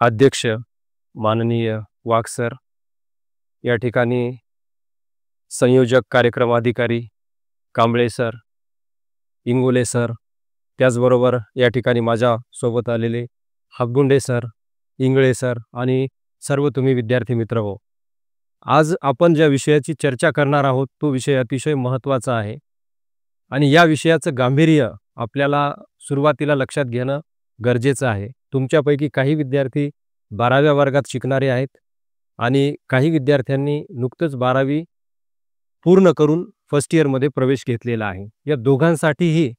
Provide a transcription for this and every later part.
अध्यक्ष माननीय वाघ सर, या ठिकाणी संयोजक कार्यक्रम अधिकारी कांबळे सर, इंगोले सर, त्याचबरोबर या ठिकाणी माझ्यासोबत आलेले हागुंडे सर, इंगळे सर आणि सर्व तुम्ही विद्यार्थी मित्र हो. आज आपण ज्या विषयाची चर्चा करणार आहोत तो विषय अतिशय महत्त्वाचा आहे आणि या विषयाचं गांभीर्य आपल्याला सुरुवातीला लक्षात घेणं गरजेचं आहे. तुमच्यापैकी काही विद्यार्थी 12व्या वर्गात शिकणारे आहेत आणि काही विद्यार्थ्यांनी नुकतंच 12वी पूर्ण करून फर्स्ट इयरमध्ये प्रवेश घेतलेला आहे. या दोघांसाठीही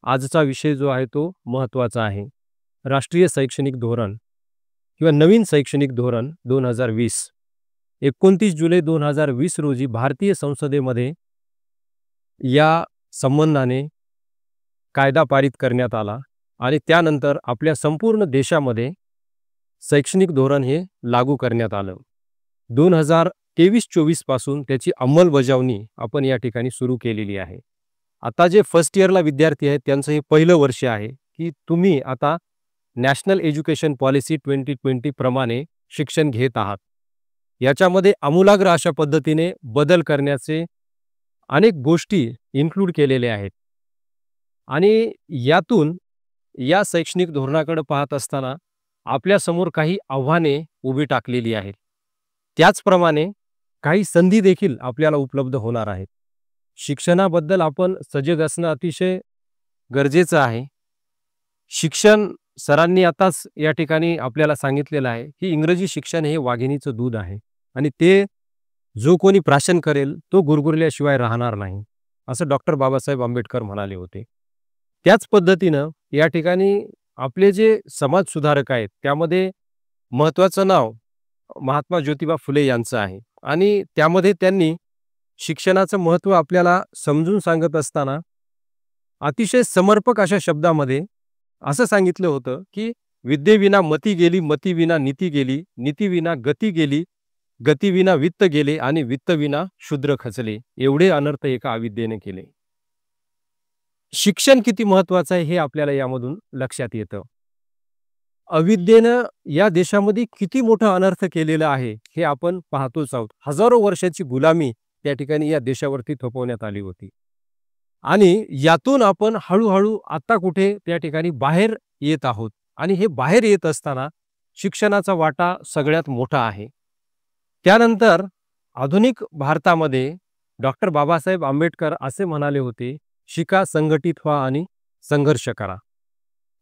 आजचा विषय जो आहे तो महत्त्वाचा आहे. राष्ट्रीय शैक्षणिक धोरण किंवा नवीन शैक्षणिक धोरण 2020 29 जुलै 2020 रोजी भारतीय संसदेमध्ये या संबंधाने कायदा पारित करण्यात आला आणि त्यानंतर आपल्या संपूर्ण देशामध्ये शैक्षणिक धोरण हे लागू करण्यात आलं. 2023-24 पासून त्याची अंमलबजावणी आपण या ठिकाणी सुरू केलेली आहे. आता जे फर्स्ट इयरला विद्यार्थी आहेत त्यांचं हे पहिलं वर्ष आहे की तुम्ही आता नॅशनल एज्युकेशन पॉलिसी 2020 प्रमाणे शिक्षण घेत आहात. याच्यामध्ये आमूलाग्र अशा पद्धतीने बदल करण्याचे अनेक गोष्टी इन्क्लूड केलेल्या आहेत आणि यातून या शैक्षणिक धोरणाकडे पाहत असताना आपल्यासमोर काही आव्हाने उभी टाकलेली आहेत. त्याचप्रमाणे काही संधी देखील आपल्याला उपलब्ध होणार आहेत. शिक्षणाबद्दल आपण सजग असणं अतिशय गरजेचं आहे. शिक्षण सरांनी आताच या ठिकाणी आपल्याला सांगितलेलं आहे की इंग्रजी शिक्षण हे वाघिणीचं दूध आहे आणि ते जो कोणी प्राशन करेल तो गुरगुरल्याशिवाय राहणार नाही, असं डॉक्टर बाबासाहेब आंबेडकर म्हणाले होते. त्याच पद्धतीनं या ठिकाणी आपले जे समाजसुधारक आहेत त्यामध्ये महत्त्वाचं नाव महात्मा ज्योतिबा फुले यांचं आहे आणि त्यामध्ये त्यांनी शिक्षणाचं महत्त्व आपल्याला समजून सांगत असताना अतिशय समर्पक अशा शब्दामध्ये असं सांगितलं होतं की विद्येविना मती गेली, मतीविना नीती गेली, नीतीविना गती गेली, गतीविना वित्त गेले आणि वित्तविना शूद्र खचले. एवढे अनर्थ एका अविद्येने केले. शिक्षण किती महत्त्वाचं आहे हे आपल्याला यामधून लक्षात येतं. अविद्येनं या देशामध्ये किती मोठा अनर्थ केलेला आहे हे आपण पाहतोच आहोत. हजारो वर्षाची गुलामी त्या ठिकाणी या देशावरती थोपवण्यात आली होती आणि यातून आपण हळूहळू आता कुठे त्या ठिकाणी बाहेर येत आहोत आणि हे बाहेर येत असताना शिक्षणाचा वाटा सगळ्यात मोठा आहे. त्यानंतर आधुनिक भारतामध्ये डॉक्टर बाबासाहेब आंबेडकर असे म्हणाले होते, शिका, संघटित व्हा आणि संघर्ष करा.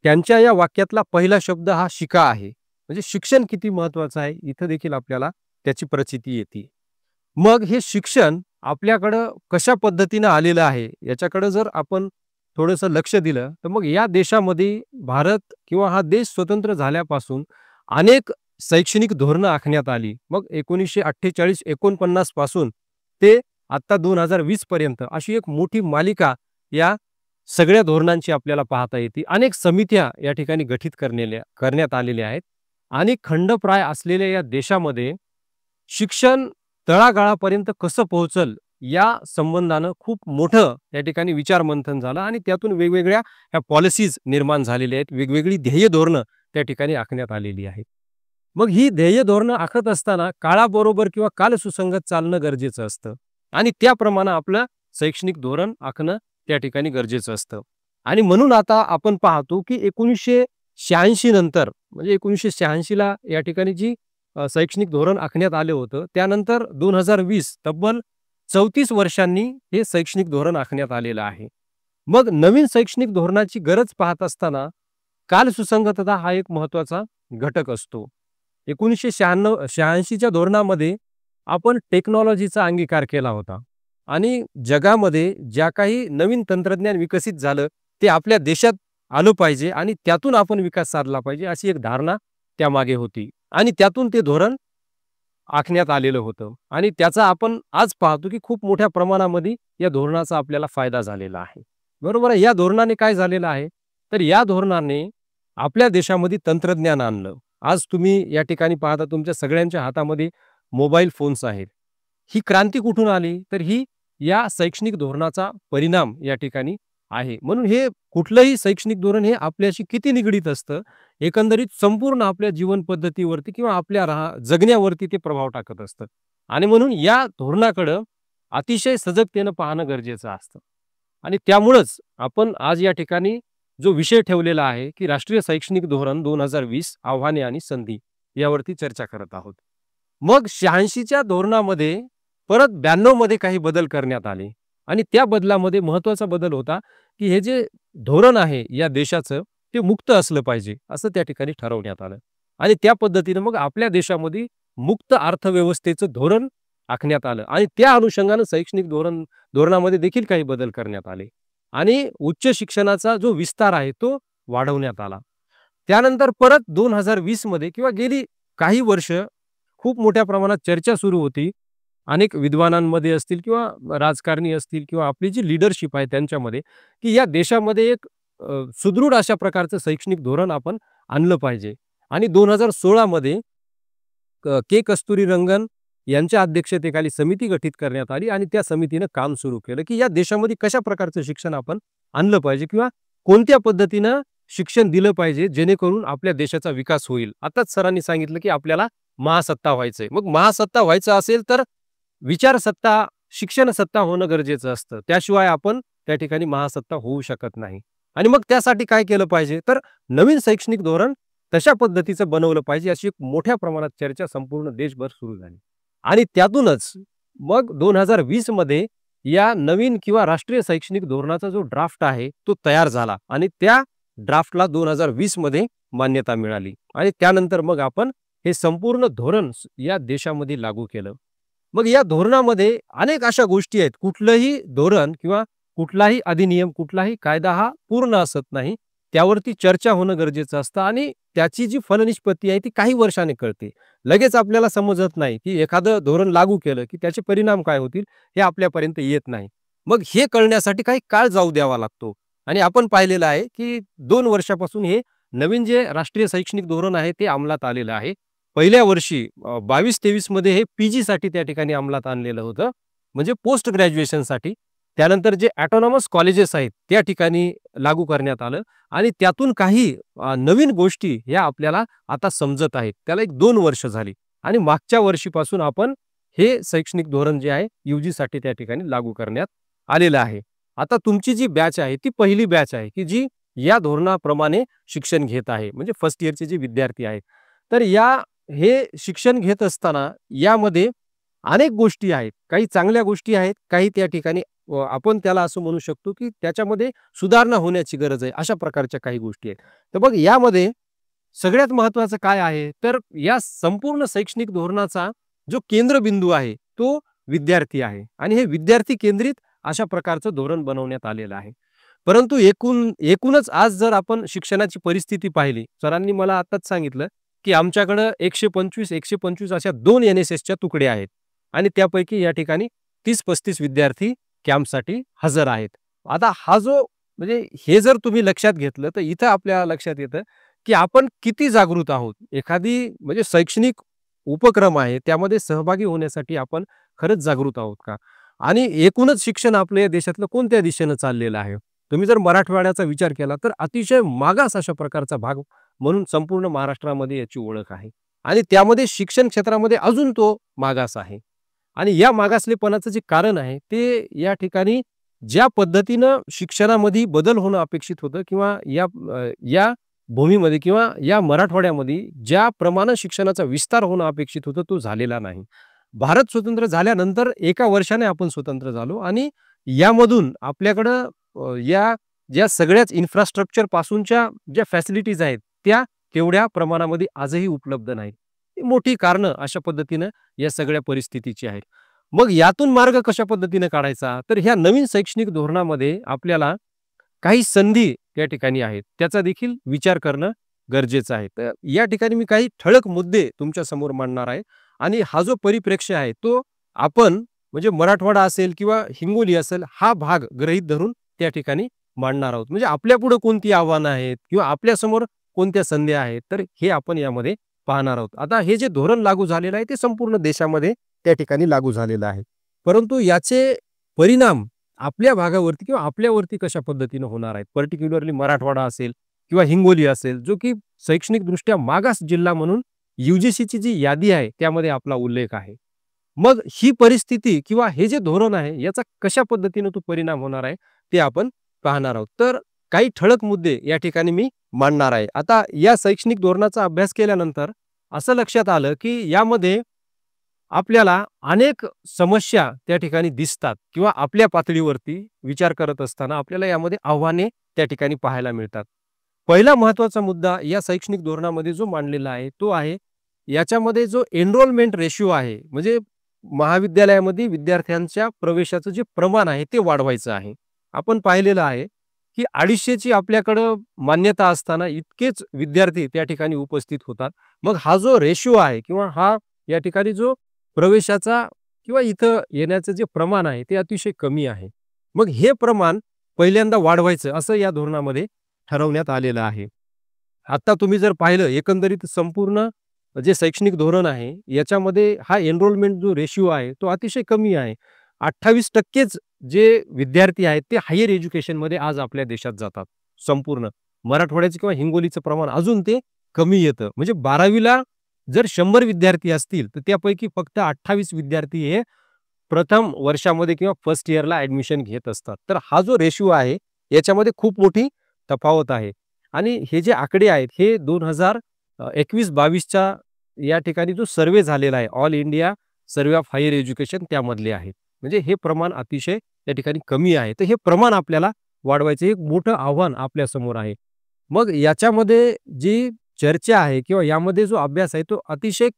त्यांच्या या वाक्यातला पहिला शब्द हा शिका आहे. म्हणजे शिक्षण किती महत्त्वाचं आहे इथं देखील आपल्याला त्याची प्रचिती येते. मग हे शिक्षण आपल्याकडं कशा पद्धतीनं आलेलं आहे याच्याकडे जर आपण थोडंसं लक्ष दिलं तर मग या देशामध्ये भारत किंवा हा देश स्वतंत्र झाल्यापासून अनेक शैक्षणिक धोरणं आखण्यात आली. मग 1948-49 पासून ते आता 2020 पर्यंत अशी एक मोठी मालिका या सगळ्या धोरणांची आपल्याला पाहता येते. अनेक समित्या या ठिकाणी गठीत करण्यात आलेल्या आहेत आणि खंडप्राय असलेल्या या देशामध्ये शिक्षण तळागाळापर्यंत कसं पोहोचल या संबंधानं खूप मोठं या ठिकाणी विचारमंथन झालं आणि त्यातून वेगवेगळ्या ह्या पॉलिसीज निर्माण झालेल्या आहेत. वेगवेगळी ध्येय धोरणं त्या ठिकाणी आखण्यात आलेली आहेत. मग ही ध्येय धोरणं आखत असताना काळाबरोबर किंवा कालसुसंगत चालणं गरजेचं असतं आणि त्याप्रमाणे आपलं शैक्षणिक धोरण आखणं त्या ठिकाणी गरजेचं असतं. आणि म्हणून आता आपण पाहतो की 1986 नंतर म्हणजे 1986ला या ठिकाणी जी शैक्षणिक धोरण आखण्यात आलं होतं त्यानंतर 2020 तब्बल 34 वर्षांनी हे शैक्षणिक धोरण आखण्यात आलेलं आहे. मग नवीन शैक्षणिक धोरणाची गरज पाहत असताना कालसुसंगतता हा एक महत्त्वाचा घटक असतो. 1986च्या धोरणामध्ये आपण टेक्नॉलॉजीचा अंगीकार केला होता आणि जगामध्ये ज्या काही नवीन तंत्रज्ञान विकसित झालं ते आपल्या देशात आलं पाहिजे आणि त्यातून आपण विकास साधला पाहिजे अशी एक धारणा त्यामागे होती आणि त्यातून ते धोरण आखण्यात आलेलं होतं आणि त्याचा आपण आज पाहतो की खूप मोठ्या प्रमाणामध्ये या धोरणाचा आपल्याला फायदा झालेला आहे. बरोबर आहे. या धोरणाने काय झालेलं आहे तर या धोरणाने आपल्या देशामध्ये तंत्रज्ञान आणलं. आज तुम्ही या ठिकाणी पाहता तुमच्या सगळ्यांच्या हातामध्ये मोबाईल फोन्स आहेत. ही क्रांती कुठून आली तर ही या शैक्षणिक धोरणाचा परिणाम या ठिकाणी आहे. म्हणून हे कुठलंही शैक्षणिक धोरण हे आपल्याशी किती निगडीत असतं, एकंदरीत संपूर्ण आपल्या जीवन पद्धतीवरती किंवा आपल्या जगण्यावरती ते प्रभाव टाकत असतं. आणि म्हणून या धोरणाकडं अतिशय सजगतेनं पाहणं गरजेचं असतं. आणि त्यामुळंच आपण आज या ठिकाणी जो विषय ठेवलेला आहे, की राष्ट्रीय शैक्षणिक धोरण 2020 आव्हाने आणि संधी यावरती चर्चा करत आहोत. मग 86च्या धोरणामध्ये परत 92 मध्ये काही बदल करण्यात आले आणि त्या बदलामध्ये महत्त्वाचा बदल होता, की हे जे धोरण आहे या देशाचं ते मुक्त असलं पाहिजे, असं त्या ठिकाणी ठरवण्यात आलं. आणि त्या पद्धतीनं मग आपल्या देशामध्ये मुक्त अर्थव्यवस्थेचं धोरण आखण्यात आलं आणि त्या अनुषंगानं शैक्षणिक धोरणामध्ये देखील काही बदल करण्यात आले आणि उच्च शिक्षणाचा जो विस्तार आहे तो वाढवण्यात आला. त्यानंतर परत 2020 मध्ये किंवा गेली काही वर्ष खूप मोठ्या प्रमाणात चर्चा सुरू होती. अनेक विद्वानांमध्ये असतील किंवा राजकारणी असतील किंवा आपली जी लीडरशिप आहे त्यांच्यामध्ये, की या देशामध्ये एक सुदृढ अशा प्रकारचं शैक्षणिक धोरण आपण आणलं पाहिजे. आणि 2016 मध्ये के. कस्तुरीरंगन यांच्या अध्यक्षतेखाली समिती गठीत करण्यात आली आणि त्या समितीनं काम सुरू केलं, की या देशामध्ये कशा प्रकारचं शिक्षण आपण आणलं पाहिजे किंवा कोणत्या पद्धतीनं शिक्षण दिलं पाहिजे जेणेकरून आपल्या देशाचा विकास होईल. आताच सरांनी सांगितलं, की आपल्याला महासत्ता व्हायचंय. मग महासत्ता व्हायचं असेल तर विचारसत्ता, शिक्षण सत्ता होणं गरजेचं असतं. त्याशिवाय आपण त्या ठिकाणी महासत्ता होऊ शकत नाही. आणि मग त्यासाठी काय केलं पाहिजे? तर नवीन शैक्षणिक धोरण तशा पद्धतीचं बनवलं पाहिजे, अशी एक मोठ्या प्रमाणात चर्चा संपूर्ण देशभर सुरू झाली. आणि त्यातूनच मग 2020 मध्ये या नवीन किंवा राष्ट्रीय शैक्षणिक धोरणाचा जो ड्राफ्ट आहे तो तयार झाला आणि त्या ड्राफ्टला 2020 मध्ये मान्यता मिळाली आणि त्यानंतर मग आपण हे संपूर्ण धोरण या देशामध्ये लागू केलं. मग या धोरणामध्ये अनेक अशा गोष्टी आहेत. कुठलंही धोरण किंवा कुठलाही अधिनियम, कुठलाही कायदा हा पूर्ण असत नाही. त्यावरती चर्चा होणं गरजेचं असतं आणि त्याची जी फलनिष्पत्ती आहे ती काही वर्षाने कळते. लगेच आपल्याला समजत नाही, की एखादं धोरण लागू केलं, की त्याचे परिणाम काय होतील हे आपल्यापर्यंत येत नाही. मग हे कळण्यासाठी काही काळ जाऊ द्यावा लागतो. आणि आपण पाहिलेलं आहे, की 2 वर्षापासून हे नवीन जे राष्ट्रीय शैक्षणिक धोरण आहे ते अंमलात आलेलं आहे. पहिल्या वर्षी 22-23 मध्ये हे पीजीसाठी त्या ठिकाणी अंमलात आणलेलं होतं. म्हणजे पोस्ट ग्रॅज्युएशनसाठी. त्यानंतर जे ऑटोनॉमस कॉलेजेस आहेत त्या ठिकाणी लागू करण्यात आलं आणि त्यातून काही नवीन गोष्टी ह्या आपल्याला आता समजत आहेत. त्याला एक 2 वर्ष झाली आणि मागच्या वर्षीपासून आपण हे शैक्षणिक धोरण जे आहे यूजीसाठी त्या ठिकाणी लागू करण्यात आलेलं आहे. आता तुमची जी बॅच आहे ती पहिली बॅच आहे, की जी या धोरणाप्रमाणे शिक्षण घेत आहे. म्हणजे फर्स्ट इयरचे जे विद्यार्थी आहेत. तर हे शिक्षण घेत असताना यामध्ये अनेक गोष्टी आहेत. काही चांगल्या गोष्टी आहेत, काही त्या ठिकाणी आपण त्याला असं म्हणू शकतो, की त्याच्यामध्ये सुधारणा होण्याची गरज आहे. अशा प्रकारच्या काही गोष्टी आहेत. तर मग यामध्ये सगळ्यात महत्त्वाचं काय आहे, तर या संपूर्ण शैक्षणिक धोरणाचा जो केंद्रबिंदू आहे, तो विद्यार्थी आहे आणि हे विद्यार्थी केंद्रित अशा प्रकारचं धोरण बनवण्यात आलेलं आहे. परंतु एकूणच आज जर आपण शिक्षणाची परिस्थिती पाहिली, सरांनी मला आताच सांगितलं, की आमच्याकडं 125 अशा 2 एन-एस-एसच्या तुकड्या आहेत आणि त्यापैकी या ठिकाणी 30-35 विद्यार्थी कॅम्पसाठी हजर आहेत. आता हा जो म्हणजे हे जर तुम्ही लक्षात घेतलं, तर इथं आपल्या लक्षात येतं, की आपण किती जागृत आहोत. एखादी म्हणजे शैक्षणिक उपक्रम आहे, त्यामध्ये सहभागी होण्यासाठी आपण खरंच जागृत आहोत का? आणि एकूणच शिक्षण आपल्या या देशातलं कोणत्या दिशेनं चाललेलं आहे? तुम्ही जर मराठवाड्याचा विचार केला, तर अतिशय मागास अशा प्रकारचा भाग म्हणून संपूर्ण महाराष्ट्रामध्ये याची ओळख आहे. आणि त्यामध्ये शिक्षण क्षेत्रामध्ये अजून तो मागास आहे. आणि या मागासलेपणाचं जे कारण आहे, ते या ठिकाणी ज्या पद्धतीनं शिक्षणामध्ये बदल होणं अपेक्षित होतं किंवा या भूमीमध्ये किंवा या मराठवाड्यामध्ये ज्या प्रमाणे शिक्षणाचा विस्तार होणं अपेक्षित होतं, तो झालेला नाही. भारत स्वतंत्र झाल्यानंतर एका वर्षाने आपण स्वतंत्र झालो आणि यामधून आपल्याकडं या ज्या सगळ्याच इन्फ्रास्ट्रक्चर पासूनच्या ज्या फॅसिलिटीज आहेत, त्या तेवढ्या प्रमाणामध्ये आजही उपलब्ध नाहीत. ही मोठी कारणं अशा पद्धतीनं या सगळ्या परिस्थितीची आहेत. मग यातून मार्ग कशा पद्धतीने काढायचा? तर ह्या नवीन शैक्षणिक धोरणामध्ये आपल्याला काही संधी त्या ठिकाणी आहेत. त्याचा देखील विचार करणं गरजेचं आहे. तर या ठिकाणी मी काही ठळक मुद्दे तुमच्या समोर मांडणार आहे आणि हा जो परिप्रेक्ष्य आहे तो आपण म्हणजे मराठवाडा असेल किंवा हिंगोली असेल हा भाग गृहीत धरून त्या ठिकाणी मांडणार आहोत. म्हणजे आपल्यापुढे कोणती आव्हानं आहेत किंवा आपल्यासमोर कोणत्या संधी आहेत, तर हे आपण यामध्ये पाहणार आहोत. आता हे जे धोरण लागू झालेलं आहे ते संपूर्ण देशामध्ये त्या ठिकाणी लागू झालेलं आहे. परंतु याचे परिणाम आपल्या भागावरती किंवा आपल्यावरती कशा पद्धतीनं होणार आहेत. पर्टिक्युलरली मराठवाडा असेल किंवा हिंगोली असेल, जो की शैक्षणिकदृष्ट्या मागास जिल्हा म्हणून UGCची जी यादी आहे, त्यामध्ये आपला उल्लेख आहे. मग ही परिस्थिती किंवा हे जे धोरण आहे, याचा कशा पद्धतीनं तो परिणाम होणार आहे, ते आपण पाहणार आहोत. तर काही ठळक मुद्दे या ठिकाणी मी मांडणार आहे. आता या शैक्षणिक धोरणाचा अभ्यास केल्यानंतर असं लक्षात आलं, की यामध्ये आपल्याला अनेक समस्या त्या ठिकाणी दिसतात किंवा आपल्या पातळीवरती विचार करत असताना आपल्याला यामध्ये आव्हाने त्या ठिकाणी पाहायला मिळतात. पहिला महत्त्वाचा मुद्दा या शैक्षणिक धोरणामध्ये जो मांडलेला आहे, तो आहे याच्यामध्ये जो एनरोलमेंट रेशिओ आहे, म्हणजे महाविद्यालयामध्ये विद्यार्थ्यांच्या प्रवेशाचं जे प्रमाण आहे, ते वाढवायचं आहे. आपण पाहिलेलं आहे, की 250ची आपल्याकडं मान्यता असताना इतकेच विद्यार्थी त्या ठिकाणी उपस्थित होतात. मग हा जो रेशिओ आहे किंवा हा या ठिकाणी जो प्रवेशाचा किंवा इथं येण्याचं जे प्रमाण आहे, ते अतिशय कमी आहे. मग हे प्रमाण पहिल्यांदा वाढवायचं असं या धोरणामध्ये ठरवण्यात आलेलं आहे. आता तुम्ही जर पाहिलं एकंदरीत संपूर्ण जे शैक्षणिक धोरण आहे, याच्यामध्ये हा एनरोलमेंट जो रेशिओ आहे, तो अतिशय कमी आहे. 28%च जे विद्यार्थी आहेत, ते हायर एज्युकेशनमध्ये आज आपल्या देशात जातात. संपूर्ण मराठवाड्याचं किंवा हिंगोलीचं प्रमाण अजून ते कमी येतं. म्हणजे 12वीला जर 100 विद्यार्थी असतील, तर त्यापैकी फक्त 28 विद्यार्थी हे प्रथम वर्षामध्ये किंवा फर्स्ट इयरला ॲडमिशन घेत असतात. तर हा जो रेशिओ आहे, याच्यामध्ये खूप मोठी तफावत आहे. आणि हे जे आकडे आहेत, हे 2021-22च्या या ठिकाणी जो सर्व्हे झालेला आहे, all India survey of higher education त्यामधले आहेत. म्हणजे हे प्रमाण अतिशय त्या ठिकाणी कमी आहे. तर हे प्रमाण आपल्याला वाढवायचं एक मोठं आव्हान आपल्यासमोर आहे. मग याच्यामध्ये जी चर्चा आहे किंवा यामध्ये जो अभ्यास आहे, तो अतिशय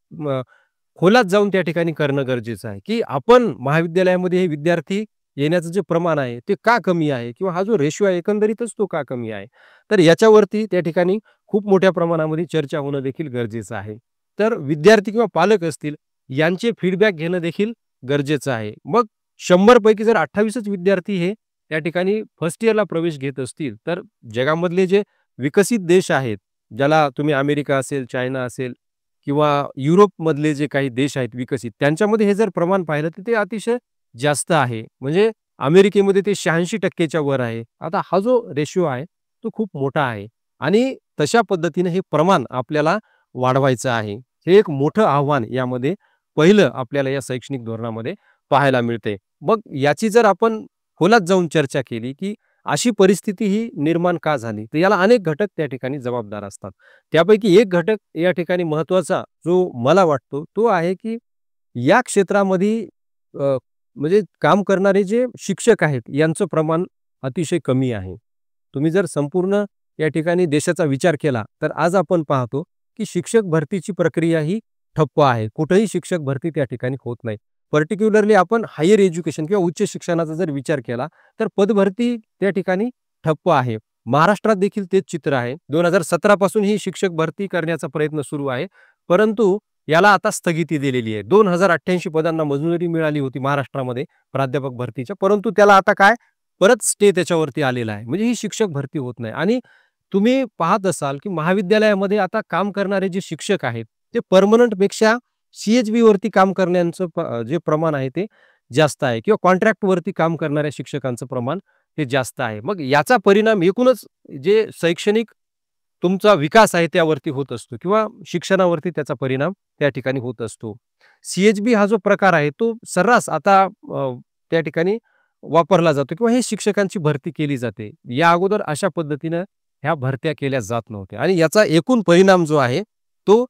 खोलात जाऊन त्या ठिकाणी करणं गरजेचं आहे, की आपण महाविद्यालयामध्ये हे विद्यार्थी येण्याचं जे प्रमाण आहे, ते का कमी आहे किंवा हा जो रेशिओ आहे एकंदरीतच तो का कमी आहे. तर याच्यावरती त्या ठिकाणी खूप मोठ्या प्रमाणामध्ये चर्चा होणं देखील गरजेचं आहे. तर विद्यार्थी किंवा पालक असतील, यांचे फीडबॅक घेणं देखील गरजेचं आहे. मग 100 पैकी जर 28च विद्यार्थी हे त्या ठिकाणी फर्स्ट इयरला प्रवेश घेत असतील, तर जगामधले जे विकसित देश आहेत, ज्याला तुम्ही अमेरिका असेल, चायना असेल किंवा युरोपमधले जे काही देश आहेत विकसित, त्यांच्यामध्ये हे जर प्रमाण पाहिलं तर ते अतिशय जास्त आहे. म्हणजे अमेरिकेमध्ये ते 86% वर आहे. आता हा जो रेशिओ आहे, तो खूप मोठा आहे आणि तशा पद्धतीने हे प्रमाण आपल्याला वाढवायचं आहे. हे एक मोठं आव्हान यामध्ये पहिलं आपल्याला या शैक्षणिक धोरणामध्ये पाहायला मिळते. मग याची जर आपण खोलात जाऊन चर्चा केली, की अशी परिस्थिती ही निर्माण का झाली? तर याला अनेक घटक त्या ठिकाणी जबाबदार असतात. त्यापैकी एक घटक या ठिकाणी महत्त्वाचा जो मला वाटतो, तो आहे की या क्षेत्रामध्ये म्हणजे काम करणारे जे शिक्षक आहेत, यांचं प्रमाण अतिशय कमी आहे. तुम्ही जर संपूर्ण या ठिकाणी देशाचा विचार केला, तर आज आपण पाहतो, की शिक्षक भरतीची प्रक्रिया ही ठप्प आहे. कुठेही शिक्षक भरती त्या ठिकाणी होत नाही. पर्टिक्युलरली आपण हायर एज्युकेशन किंवा उच्च शिक्षणाचा जर विचार केला, तर पदभरती त्या ठिकाणी ठप्प आहे. महाराष्ट्रात देखील तेच चित्र आहे. 2017 पासून ही शिक्षक भरती करण्याचा प्रयत्न सुरू आहे. परंतु याला आता स्थगिती दिलेली आहे. 2088 पदांना मंजुरी मिळाली होती महाराष्ट्रामध्ये प्राध्यापक भरतीच्या. परंतु त्याला आता काय परत स्टे त्याच्यावरती आलेला आहे. म्हणजे ही शिक्षक भरती होत नाही आणि तुम्ही पाहत असाल, की महाविद्यालयामध्ये आता काम करणारे जे शिक्षक आहेत, ते पर्मनंटपेक्षा CHV वरती काम करण्याचं जे प्रमाण आहे ते जास्त आहे किंवा कॉन्ट्रॅक्टवरती काम करणाऱ्या शिक्षकांचं प्रमाण हे जास्त आहे. मग याचा परिणाम एकूणच जे शैक्षणिक तुमचा विकास आहे त्यावरती होत असतो किंवा शिक्षणावरती त्याचा परिणाम त्या ठिकाणी होत असतो. CHB हा जो प्रकार आहे तो सर्रास आता त्या ठिकाणी वापरला जातो किंवा हे शिक्षकांची भरती केली जाते. या अगोदर अशा पद्धतीनं ह्या भरत्या केल्या जात नव्हत्या आणि याचा एकूण परिणाम जो आहे तो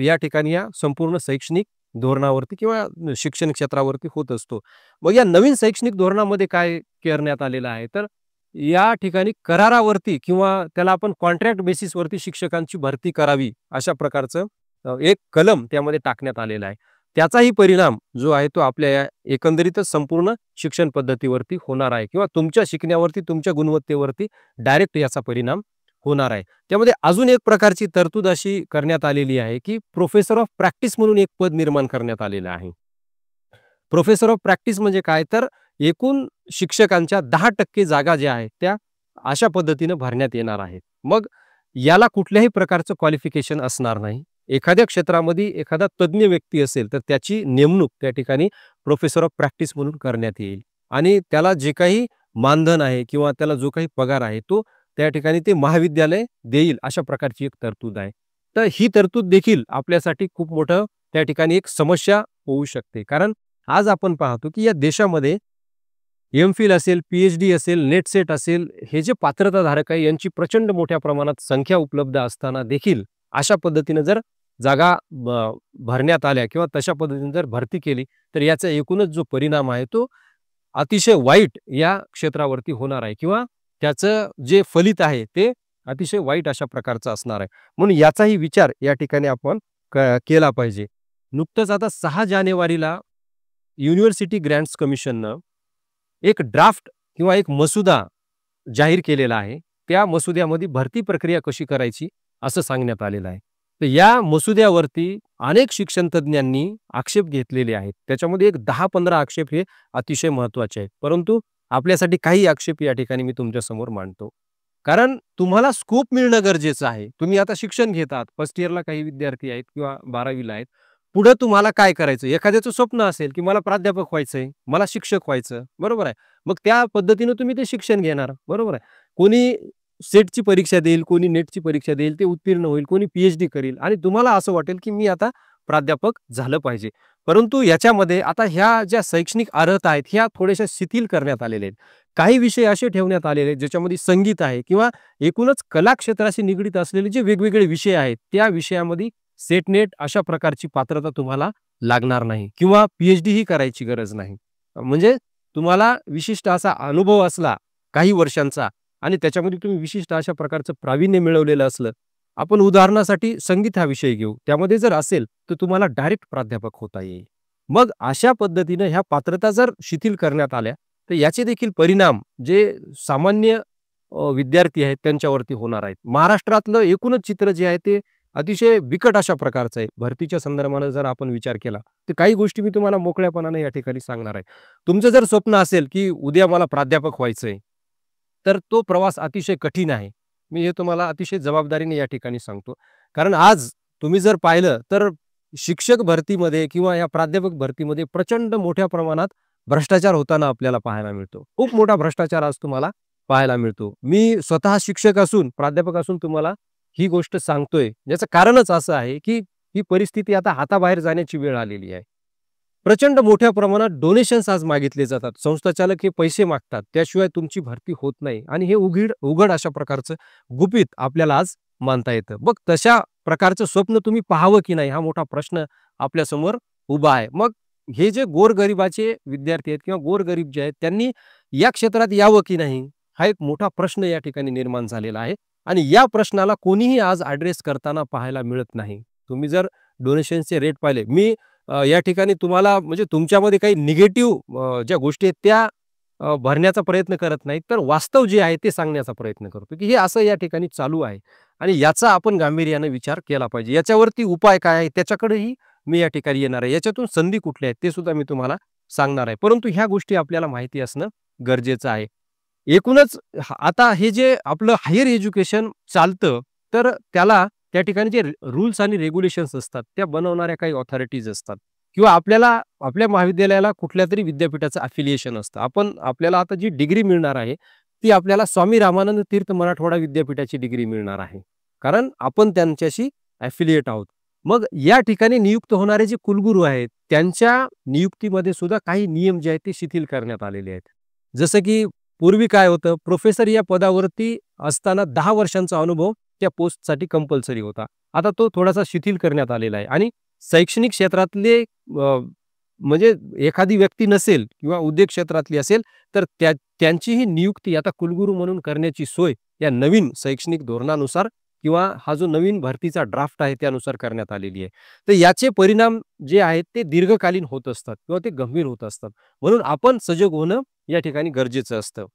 या ठिकाणी या संपूर्ण शैक्षणिक धोरणावरती किंवा शिक्षण क्षेत्रावरती होत असतो. मग या नवीन शैक्षणिक धोरणामध्ये काय करण्यात आलेलं आहे, तर या ठिकाणी करारावरती किंवा त्याला आपण कॉन्ट्रॅक्ट बेसिसवरती शिक्षकांची भरती करावी, अशा प्रकारचं एक कलम त्यामध्ये टाकण्यात आलेला आहे. त्याचाही परिणाम जो आहे तो आपल्या या एकंदरीतच संपूर्ण शिक्षण पद्धतीवरती होणार आहे किंवा तुमच्या शिकण्यावरती, तुमच्या गुणवत्तेवरती डायरेक्ट याचा परिणाम होणार आहे. त्यामध्ये अजून एक प्रकारची तरतूद अशी करण्यात आलेली आहे, की प्रोफेसर ऑफ प्रॅक्टिस म्हणून एक पद निर्माण करण्यात आलेलं आहे. प्रोफेसर ऑफ प्रॅक्टिस म्हणजे काय? तर एकूण शिक्षकांच्या 10% जागा ज्या आहेत, त्या अशा पद्धतीने भरण्यात येणार आहेत. मग याला कुठल्याही प्रकारचं क्वालिफिकेशन असणार नाही. एखाद्या क्षेत्रामध्ये एखादा तज्ञ व्यक्ती असेल, तर त्याची नेमणूक त्या ठिकाणी प्रोफेसर ऑफ प्रॅक्टिस म्हणून करण्यात येईल आणि त्याला जे काही मानधन आहे किंवा त्याला जो काही पगार आहे तो त्या ठिकाणी ते महाविद्यालय देईल अशा प्रकारची एक तरतूद आहे. तर ही तरतूद देखील आपल्यासाठी खूप मोठं त्या ठिकाणी एक समस्या होऊ शकते. कारण आज आपण पाहतो की या देशामध्ये एम-फिल असेल, पी-एच-डी असेल, नेट-सेट असेल, हे जे पात्रताधारक आहे यांची प्रचंड मोठ्या प्रमाणात संख्या उपलब्ध असताना देखील अशा पद्धतीने जर जागा भरण्यात आल्या किंवा तशा पद्धतीने जर भरती केली, तर याचा एकूणच जो परिणाम आहे तो अतिशय वाईट या क्षेत्रावरती होणार आहे किंवा त्याचं जे फलित आहे ते अतिशय वाईट अशा प्रकारचं असणार आहे. म्हणून याचाही विचार या ठिकाणी आपण केला पाहिजे. नुकतंच आता 6 जानेवारीला युनिव्हर्सिटी ग्रँट्स कमिशननं एक ड्राफ्ट किंवा एक मसुदा जाहीर केलेला आहे. त्या मसुद्यामध्ये भरती प्रक्रिया कशी करायची असं सांगण्यात आलेलं आहे. तर या मसुद्यावरती अनेक शिक्षण तज्ञांनी आक्षेप घेतलेले आहेत. त्याच्यामध्ये एक 10-15 आक्षेप हे अतिशय महत्त्वाचे आहेत. परंतु आपल्यासाठी काही आक्षेप या ठिकाणी मी तुमच्या समोर मांडतो. कारण तुम्हाला स्कोप मिळणं गरजेचं आहे. तुम्ही आता शिक्षण घेत आहात. फर्स्ट इयरला काही विद्यार्थी आहेत किंवा 12वीला आहेत. पुढे तुम्हाला काय करायचं? एखाद्याचं स्वप्न असेल, की मला प्राध्यापक व्हायचंय, मला शिक्षक व्हायचं, बरोबर आहे. मग त्या पद्धतीनं तुम्ही ते शिक्षण घेणार, बरोबर आहे. कोणी सेटची परीक्षा देईल, कोणी नेटची परीक्षा देईल, ते उत्तीर्ण होईल, कोणी पी-एच-डी करेल आणि तुम्हाला असं वाटेल, की मी आता प्राध्यापक झालं पाहिजे. परंतु याच्यामध्ये आता ह्या ज्या शैक्षणिक अर्हता आहेत, ह्या थोड्याशा शिथिल करण्यात आलेल्या आहेत. काही विषय असे ठेवण्यात आलेले आहेत, ज्याच्यामध्ये संगीत आहे किंवा एकूणच कला क्षेत्राशी निगडीत असलेले जे वेगवेगळे विषय आहेत, त्या विषयामध्ये सेट नेट अशा प्रकारची पात्रता तुम्हाला लागणार नाही किंवा पी-एच-डी ही करायची गरज नाही. म्हणजे तुम्हाला विशिष्ट असा अनुभव असला काही वर्षांचा आणि त्याच्यामध्ये तुम्ही विशिष्ट अशा प्रकारचं प्रावीण्य मिळवलेलं असलं. आपण उदाहरणासाठी संगीत हा विषय घेऊ. त्यामध्ये जर असेल तर तुम्हाला डायरेक्ट प्राध्यापक होता येईल. मग अशा पद्धतीनं ह्या पात्रता जर शिथिल करण्यात आल्या तर याचे देखील परिणाम जे सामान्य विद्यार्थी आहेत त्यांच्यावरती होणार आहेत. महाराष्ट्रातलं एकूणच चित्र जे आहे ते अतिशय बिकट अशा प्रकारचं आहे. भरतीच्या संदर्भानं जर आपण विचार केला, तर काही गोष्टी मी तुम्हाला मोकळ्यापणाने या ठिकाणी सांगणार आहे. तुमचं जर स्वप्न असेल, की उद्या मला प्राध्यापक व्हायचंय, तर तो प्रवास अतिशय कठीण आहे. मी हे तुम्हाला अतिशय जबाबदारीने या ठिकाणी सांगतो. कारण आज तुम्ही जर पाहिलं, तर शिक्षक भरतीमध्ये किंवा या प्राध्यापक भरतीमध्ये प्रचंड मोठ्या प्रमाणात भ्रष्टाचार होताना आपल्याला पाहायला मिळतो. खूप मोठा भ्रष्टाचार आज तुम्हाला पाहायला मिळतो. मी स्वतः शिक्षक असून, प्राध्यापक असून तुम्हाला ही गोष्ट सांगतोय. याचं कारणच असं आहे, की ही परिस्थिती आता हाताबाहेर जाण्याची वेळ आलेली आहे. प्रचंड मोठ्या प्रमाणात डोनेशन्स आज मागितले जातात. संस्थाचालक हे पैसे मागतात. त्याशिवाय तुमची भरती होत नाही आणि हे उघड अशा प्रकारचं गुपित आपल्याला आज मानता येतं. मग तशा प्रकारचं स्वप्न तुम्ही पाहावं की नाही हा मोठा प्रश्न आपल्यासमोर उभा आहे. मग हे जे गोरगरिबाचे विद्यार्थी आहेत किंवा गोरगरीब जे आहेत त्यांनी या क्षेत्रात यावं की नाही हा एक मोठा प्रश्न या ठिकाणी निर्माण झालेला आहे. आणि या प्रश्नाला कोणीही आज ॲड्रेस करताना पाहायला मिळत नाही. तुम्ही जर डोनेशनचे रेट पाहिले, मी या ठिकाणी तुम्हाला म्हणजे तुमच्यामध्ये काही निगेटिव्ह ज्या गोष्टी आहेत त्या भरण्याचा प्रयत्न करत नाही, तर वास्तव जे आहे ते सांगण्याचा प्रयत्न करतो, की हे असं या ठिकाणी चालू आहे आणि याचा आपण गांभीर्याने विचार केला पाहिजे. याच्यावरती उपाय काय आहे त्याच्याकडेही मी या ठिकाणी येणार आहे. याच्यातून संधी कुठल्या आहेत ते सुद्धा मी तुम्हाला सांगणार आहे. परंतु ह्या गोष्टी आपल्याला माहिती असणं गरजेचं आहे. एकूणच आता हे जे आपलं हायर एज्युकेशन चालतं, तर त्याला त्या ठिकाणी जे रूल्स आणि रेग्युलेशन्स असतात, त्या बनवणाऱ्या काही ऑथॉरिटीज असतात किंवा आपल्या महाविद्यालयाला कुठल्यातरी विद्यापीठाचं अफिलिएशन असतं. आपल्याला आता जी डिग्री मिळणार आहे, ती आपल्याला स्वामी रामानंद तीर्थ मराठवाडा विद्यापीठाची डिग्री मिळणार आहे. कारण आपण त्यांच्याशी अफिलिएट आहोत. मग या ठिकाणी नियुक्त होणारे जे कुलगुरू आहेत, त्यांच्या नियुक्तीमध्ये सुद्धा काही नियम जे आहेत ते शिथिल करण्यात आलेले आहेत. जसं की पूर्वी काय होतं, प्रोफेसर या पदावरती असताना 10 वर्षांचा अनुभव त्या पोस्टसाठी कंपल्सरी होता. आता तो थोडासा शिथिल करण्यात आलेला आहे आणि शैक्षणिक क्षेत्रातले म्हणजे एखादी व्यक्ती नसेल किंवा उद्योग क्षेत्रातली असेल, तर त्यांचीही नियुक्ती आता कुलगुरू म्हणून करण्याची सोय या नवीन शैक्षणिक धोरणानुसार किंवा हा जो नवीन भरतीचा ड्राफ्ट आहे त्यानुसार करण्यात आलेली आहे. तर याचे परिणाम जे आहेत ते दीर्घकालीन होत असतात किंवा ते गंभीर होत असतात. म्हणून आपण सजग होणं या ठिकाणी गरजेचं असतं.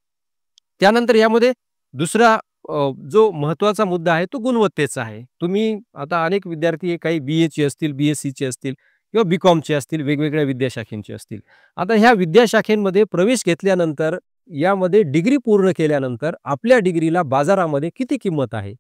त्यानंतर यामध्ये दुसरा जो महत्त्वाचा मुद्दा आहे तो गुणवत्तेचा आहे. तुम्ही आता अनेक विद्यार्थी काही बी-एचे असतील, बी-एस-सीचे असतील किंवा बी-कॉमचे असतील, वेगवेगळ्या विद्याशाखेंचे असतील. आता ह्या विद्याशाखेंमध्ये प्रवेश घेतल्यानंतर यामध्ये डिग्री पूर्ण केल्यानंतर आपल्या डिग्रीला बाजारामध्ये किती किंमत आहे?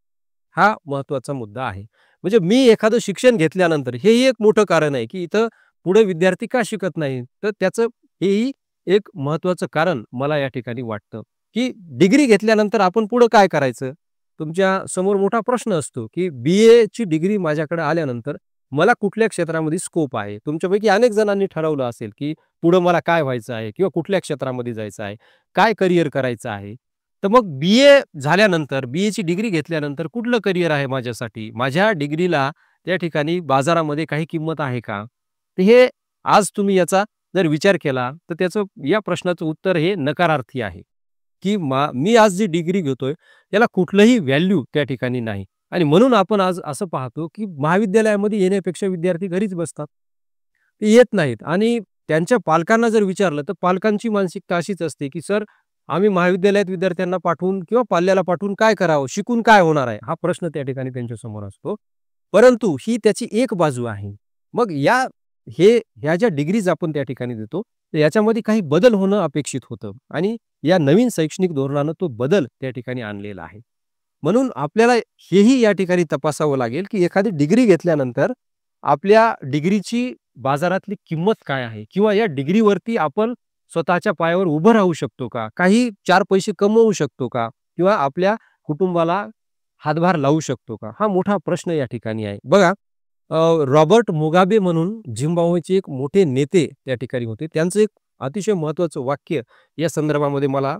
हा महत्त्वाचा मुद्दा आहे. म्हणजे मी एखादं शिक्षण घेतल्यानंतर हेही एक मोठं कारण आहे, की इथं पुढे विद्यार्थी का शिकत नाही? तर त्याचं हेही एक महत्त्वाचं कारण मला या ठिकाणी वाटतं, की डिग्री घेतल्यानंतर आपण पुढं काय करायचं? तुमच्या समोर मोठा प्रश्न असतो, की बी-एची डिग्री माझ्याकडे आल्यानंतर मला कुठल्या क्षेत्रामध्ये स्कोप आहे? तुमच्यापैकी अनेक जणांनी ठरवलं असेल, की पुढं मला काय व्हायचं आहे किंवा कुठल्या क्षेत्रामध्ये जायचं आहे, काय करियर करायचं आहे. तर मग बी-ए झाल्यानंतर, बी-एची डिग्री घेतल्यानंतर कुठलं करियर आहे माझ्यासाठी? माझ्या डिग्रीला त्या ठिकाणी बाजारामध्ये काही किंमत आहे का? तर हे आज तुम्ही याचा जर विचार केला, तर त्याचं या प्रश्नाचं उत्तर हे नकारार्थी आहे, की मी आज जी डिग्री घेतोय, त्याला कुठलंही व्हॅल्यू त्या ठिकाणी नाही. आणि म्हणून आपण आज असं पाहतो, की महाविद्यालयामध्ये येण्यापेक्षा विद्यार्थी घरीच बसतात. ते येत नाहीत आणि त्यांच्या पालकांना जर विचारलं, तर पालकांची मानसिकता अशीच असते, की "सर, आम्ही महाविद्यालयात विद्यार्थ्यांना पाठवून किंवा पाल्याला पाठवून काय करावं? शिकून काय होणार आहे?" हा प्रश्न त्या ठिकाणी त्यांच्यासमोर असतो. परंतु ही त्याची एक बाजू आहे. मग ह्या ज्या डिग्रीज आपण त्या ठिकाणी देतो, तर याच्यामध्ये काही बदल होणं अपेक्षित होतं आणि या नवीन शैक्षणिक धोरणानं तो बदल त्या ठिकाणी आणलेला आहे. म्हणून आपल्याला हेही या ठिकाणी तपासावं लागेल, की एखादी डिग्री घेतल्यानंतर आपल्या डिग्रीची बाजारातली किंमत काय आहे? किंवा या डिग्रीवरती आपण स्वतःच्या पायावर उभं राहू शकतो का? काही 4 पैसे कमवू शकतो का? किंवा आपल्या कुटुंबाला हातभार लावू शकतो का? हा मोठा प्रश्न या ठिकाणी आहे. बघा, रॉबर्ट मुगाबे म्हणून झिम्बाब्वेचे एक मोठे नेते त्या ठिकाणी होते. त्यांचं एक अतिशय महत्त्वाचं वाक्य या संदर्भामध्ये मला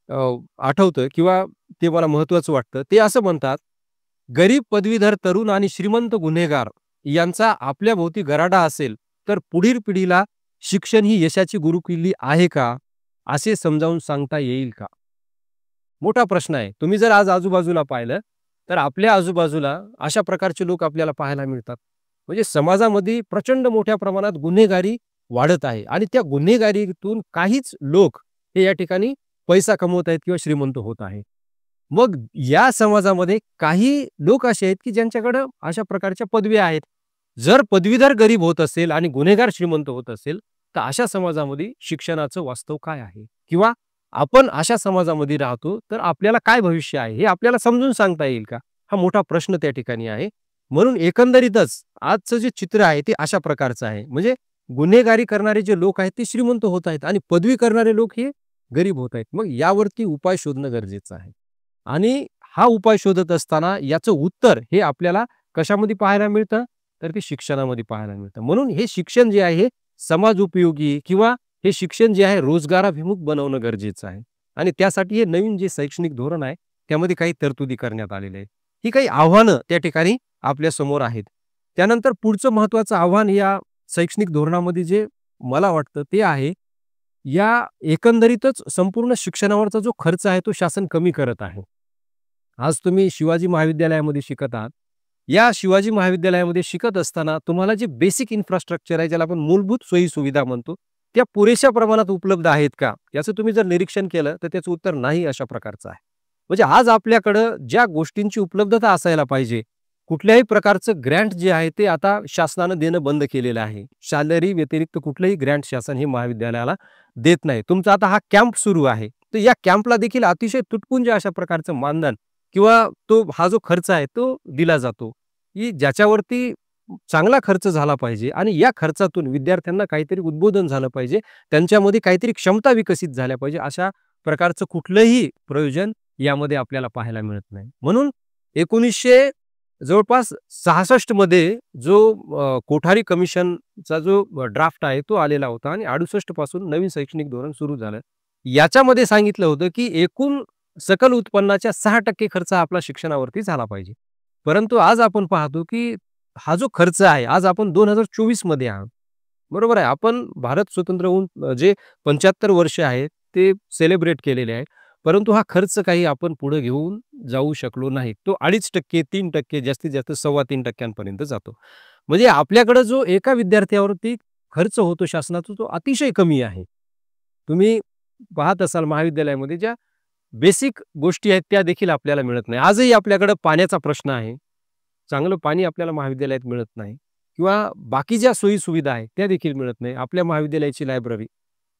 अ, आठवतं किंवा ते मला महत्त्वाचं वाटतं. ते असं म्हणतात, "गरीब पदवीधर तरुण आणि श्रीमंत गुन्हेगार यांचा आपल्याभोवती गराडा असेल, तर पुढील पिढीला शिक्षण ही यशाची गुरुकिल्ली आहे का? असे समजावून सांगता येईल का?" मोठा प्रश्न आहे. तुम्ही जर आज आजूबाजूला पाहिलं, तर आपल्या आजूबाजूला अशा प्रकारचे लोक आपल्याला पाहायला मिळतात. म्हणजे समाजामध्ये प्रचंड मोठ्या प्रमाणात गुन्हेगारी वाढत आहे आणि त्या गुन्हेगारीतून काहीच लोक हे या ठिकाणी पैसा कमवत आहेत किंवा श्रीमंत होत आहे. मग या समाजामध्ये काही लोक असे आहेत, की ज्यांच्याकडे अशा प्रकारच्या पदव्या आहेत. जर पदवीधर गरीब होत असेल आणि गुन्हेगार श्रीमंत होत असेल, तर अशा समाजामध्ये शिक्षणाचं वास्तव काय आहे? किंवा आपण अशा समाजामध्ये राहतो, तर आपल्याला काय भविष्य आहे, हे आपल्याला समजून सांगता येईल का? हा मोठा प्रश्न त्या ठिकाणी आहे. म्हणून एकंदरीतच आजचं जे चित्र आहे, ते अशा प्रकारचं आहे. म्हणजे गुन्हेगारी करणारे जे लोक आहेत, ते श्रीमंत होत आहेत आणि पदवी करणारे लोक हे गरीब होत आहेत. मग यावरती उपाय शोधणं गरजेचं आहे. आणि हा उपाय शोधत असताना याचं उत्तर हे आपल्याला कशामध्ये पाहायला मिळतं? तर ते शिक्षणामध्ये पाहायला मिळतं. म्हणून हे शिक्षण जे आहे, समाज उपयोगी किंवा हे शिक्षण जे आहे रोजगाराभिमुख बनवणं गरजेचं आहे. आणि त्यासाठी हे नवीन जे शैक्षणिक धोरण आहे, त्यामध्ये काही तरतुदी करण्यात आलेल्या आहेत. ही काही आव्हानं त्या ठिकाणी आपल्या समोर आहेत. त्यानंतर पुढचं महत्त्वाचं आव्हान या शैक्षणिक धोरणामध्ये जे मला वाटतं ते आहे, या एकंदरीतच संपूर्ण शिक्षणावरचा जो खर्च आहे, तो शासन कमी करत आहे. आज तुम्ही शिवाजी महाविद्यालयामध्ये शिकत आहात. या शिवाजी महाविद्यालयामध्ये शिकत असताना तुम्हाला जे बेसिक इन्फ्रास्ट्रक्चर आहे, ज्याला आपण मूलभूत सोयी-सुविधा म्हणतो, त्या पुरेशा प्रमाणात उपलब्ध आहेत का? याचं तुम्ही जर निरीक्षण केलं, तर त्याचं उत्तर नाही अशा प्रकारचं आहे. म्हणजे आज आपल्याकडं ज्या गोष्टींची उपलब्धता असायला पाहिजे, कुठल्याही प्रकारचं ग्रँट जे आहे, ते आता शासनानं देणं बंद केलेलं आहे. सॅलरी व्यतिरिक्त कुठलंही ग्रँट शासन हे महाविद्यालयाला देत नाही. तुमचा आता हा कॅम्प सुरू आहे. तर या कॅम्पला देखील अतिशय तुटपुंज अशा प्रकारचं मानधन किंवा हा जो खर्च आहे तो दिला जातो, की ज्याच्यावरती चांगला खर्च झाला पाहिजे आणि या खर्चातून विद्यार्थ्यांना काहीतरी उद्बोधन झालं पाहिजे. त्यांच्यामध्ये काहीतरी क्षमता विकसित झाल्या पाहिजे. अशा प्रकारचं कुठलंही प्रयोजन यामध्ये आपल्याला पाहायला मिळत नाही. म्हणून 1900 जवळपास 66 मध्ये जो कोठारी कमिशनचा जो ड्राफ्ट आहे तो आलेला होता आणि 68 पासून नवीन शैक्षणिक धोरण सुरू झालं. याच्यामध्ये सांगितलं होतं, की एकूण सकल उत्पन्नाच्या 6% खर्च हा आपला शिक्षणावरती झाला पाहिजे. परंतु आज आपण पाहतो, की हा जो खर्च आहे, आज आपण 2024 मध्ये आहोत. बरोबर आहे. आपण भारत स्वतंत्र होऊन जे 75 वर्ष आहेत, ते सेलिब्रेट केलेले आहे. परंतु हा खर्च काही आपण पुढे घेऊन जाऊ शकलो नाही. तो 2.5% 3% जास्तीत जास्त 3.25% पर्यंत जातो. म्हणजे आपल्याकडे जो एका विद्यार्थ्यावरती खर्च होतो शासनाचा, तो अतिशय कमी आहे. तुम्ही पाहत असाल महाविद्यालयामध्ये ज्या बेसिक गोष्टी आहेत त्या देखील आपल्याला मिळत नाही. आजही आपल्याकडे पाण्याचा प्रश्न आहे. चांगलं पाणी आपल्याला महाविद्यालयात मिळत नाही किंवा बाकी ज्या सोयी-सुविधा आहेत त्या देखील मिळत नाही. आपल्या महाविद्यालयाची लायब्ररी,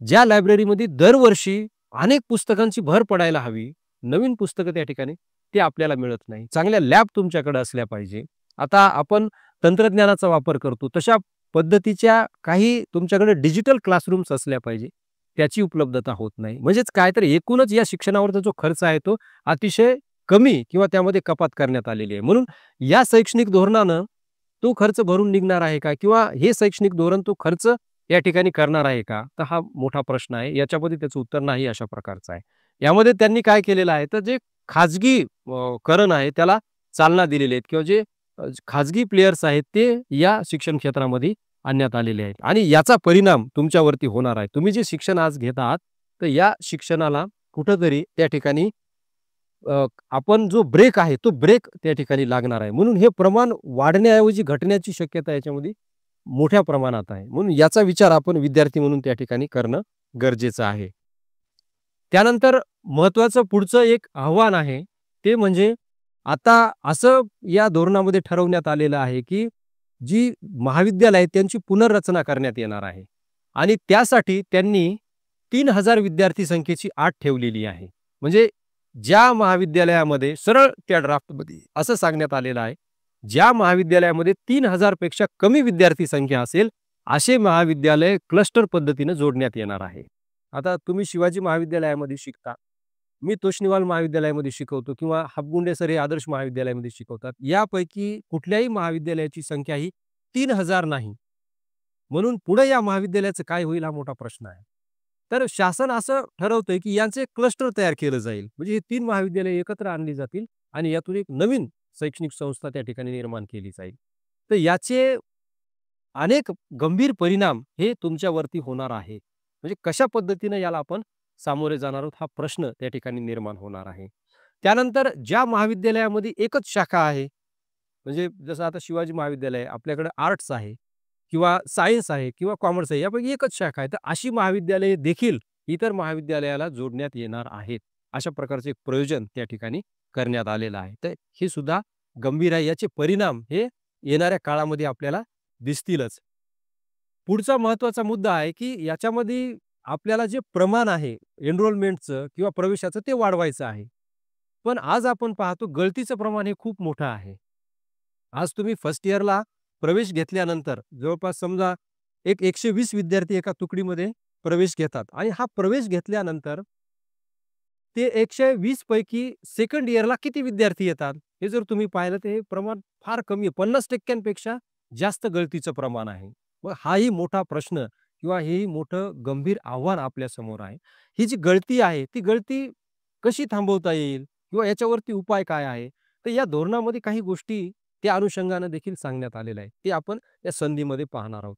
ज्या लायब्ररीमध्ये दरवर्षी अनेक पुस्तकांची भर पडायला हवी, नवीन पुस्तकं त्या ठिकाणी ते आपल्याला मिळत नाही. चांगल्या लॅब तुमच्याकडे असल्या पाहिजे. आता आपण तंत्रज्ञानाचा वापर करतो, तशा पद्धतीच्या काही तुमच्याकडे डिजिटल क्लासरूम्स असल्या पाहिजे. त्याची उपलब्धता होत नाही. म्हणजेच काय तर एकूणच या शिक्षणावरचा जो खर्च आहे तो अतिशय कमी किंवा त्यामध्ये कपात करण्यात आलेली आहे. म्हणून या शैक्षणिक धोरणानं तो खर्च भरून निघणार आहे का? किंवा हे शैक्षणिक धोरण तो खर्च या ठिकाणी करणार आहे का? तर हा मोठा प्रश्न आहे. याच्यामध्ये त्याचं उत्तर नाही अशा प्रकारचं आहे. यामध्ये त्यांनी काय केलेलं आहे, तर जे खाजगी करण आहे त्याला चालना दिलेली आहे किंवा जे खाजगी प्लेयर्स आहेत ते या शिक्षण क्षेत्रामध्ये आणण्यात आलेले आहेत आणि याचा परिणाम तुमच्यावरती होणार आहे. तुम्ही जे शिक्षण आज घेत आहात, तर या शिक्षणाला कुठेतरी त्या ठिकाणी आपण जो ब्रेक आहे, तो ब्रेक त्या ठिकाणी लागणार आहे. म्हणून हे प्रमाण वाढण्याऐवजी घटण्याची शक्यता याच्यामध्ये मोठ्या प्रमाणात आहे. म्हणून याचा विचार आपण विद्यार्थी म्हणून त्या ठिकाणी करणं गरजेचं आहे. त्यानंतर महत्त्वाचं पुढचं एक आव्हान आहे, ते म्हणजे आता असं या धोरणामध्ये ठरवण्यात आलेलं आहे, की जी महाविद्यालय आहेत त्यांची पुनर्रचना करण्यात येणार आहे आणि त्यासाठी त्यांनी 3,000 विद्यार्थी संख्येची अट ठेवलेली आहे. म्हणजे ज्या महाविद्यालयामध्ये सरळ त्या ड्राफ्टमध्ये असं सांगण्यात आलेलं आहे, ज्या महाविद्यालयामध्ये 3,000 पेक्षा कमी विद्यार्थी संख्या असेल, असे महाविद्यालय क्लस्टर पद्धतीने जोडण्यात येणार आहे. आता तुम्ही शिवाजी महाविद्यालयामध्ये शिकता, मी तोष्णीवाल महाविद्यालयामध्ये शिकवतो किंवा हापगुंडे सर हे आदर्श महाविद्यालयामध्ये शिकवतात. यापैकी कुठल्याही महाविद्यालयाची संख्या ही 3,000 नाही. म्हणून पुढे या महाविद्यालयाचं काय होईल हा मोठा प्रश्न आहे. तर शासन असं ठरवतंय, की यांचं एक क्लस्टर तयार केलं जाईल. म्हणजे ही 3 महाविद्यालये एकत्र आणली जातील आणि यातून एक नवीन शैक्षणिक संस्था त्या ठिकाणी निर्माण केली जाईल. तर याचे अनेक गंभीर परिणाम हे तुमच्यावरती होणार आहे. म्हणजे कशा पद्धतीने याला आपण सामोरे जाणार आहोत हा प्रश्न त्या ठिकाणी निर्माण होणार आहे. त्यानंतर ज्या महाविद्यालयामध्ये एकच शाखा आहे, म्हणजे जसं आता शिवाजी महाविद्यालय आहे, आपल्याकडे आर्ट्स आहे किंवा सायन्स आहे किंवा कॉमर्स आहे, यापैकी एकच शाखा आहे. तर अशी महाविद्यालये देखील इतर महाविद्यालयाला जोडण्यात येणार आहेत. अशा प्रकारचे एक प्रयोजन त्या ठिकाणी करण्यात आलेलं आहे. तर हे सुद्धा गंभीर आहे. याचे परिणाम हे येणाऱ्या काळामध्ये आपल्याला दिसतीलच. पुढचा महत्त्वाचा मुद्दा आहे, की याच्यामध्ये आपल्याला जे प्रमाण आहे एनरोलमेंटचं किंवा प्रवेशाचं ते वाढवायचं आहे. पण आज आपण पाहतो गळतीचं प्रमाण हे खूप मोठं आहे. आज तुम्ही फर्स्ट इयरला प्रवेश घेतल्यानंतर जवळपास समजा 120 विद्यार्थी एका तुकडीमध्ये प्रवेश घेतात आणि हा प्रवेश घेतल्यानंतर ते 120 पैकी सेकंड इयरला किती विद्यार्थी येतात? हे जर तुम्ही पाहिलं तर हे प्रमाण फार कमी आहे. 50% जास्त गळतीचं प्रमाण आहे. मग हाही मोठा प्रश्न किंवा हेही मोठं गंभीर आव्हान आपल्यासमोर आहे. ही जी गळती आहे, ती गळती कशी थांबवता येईल किंवा याच्यावरती उपाय काय आहे? तर या धोरणामध्ये काही गोष्टी त्या अनुषंगानं देखील सांगण्यात आलेलं आहे. ते आपण या संधीमध्ये पाहणार आहोत.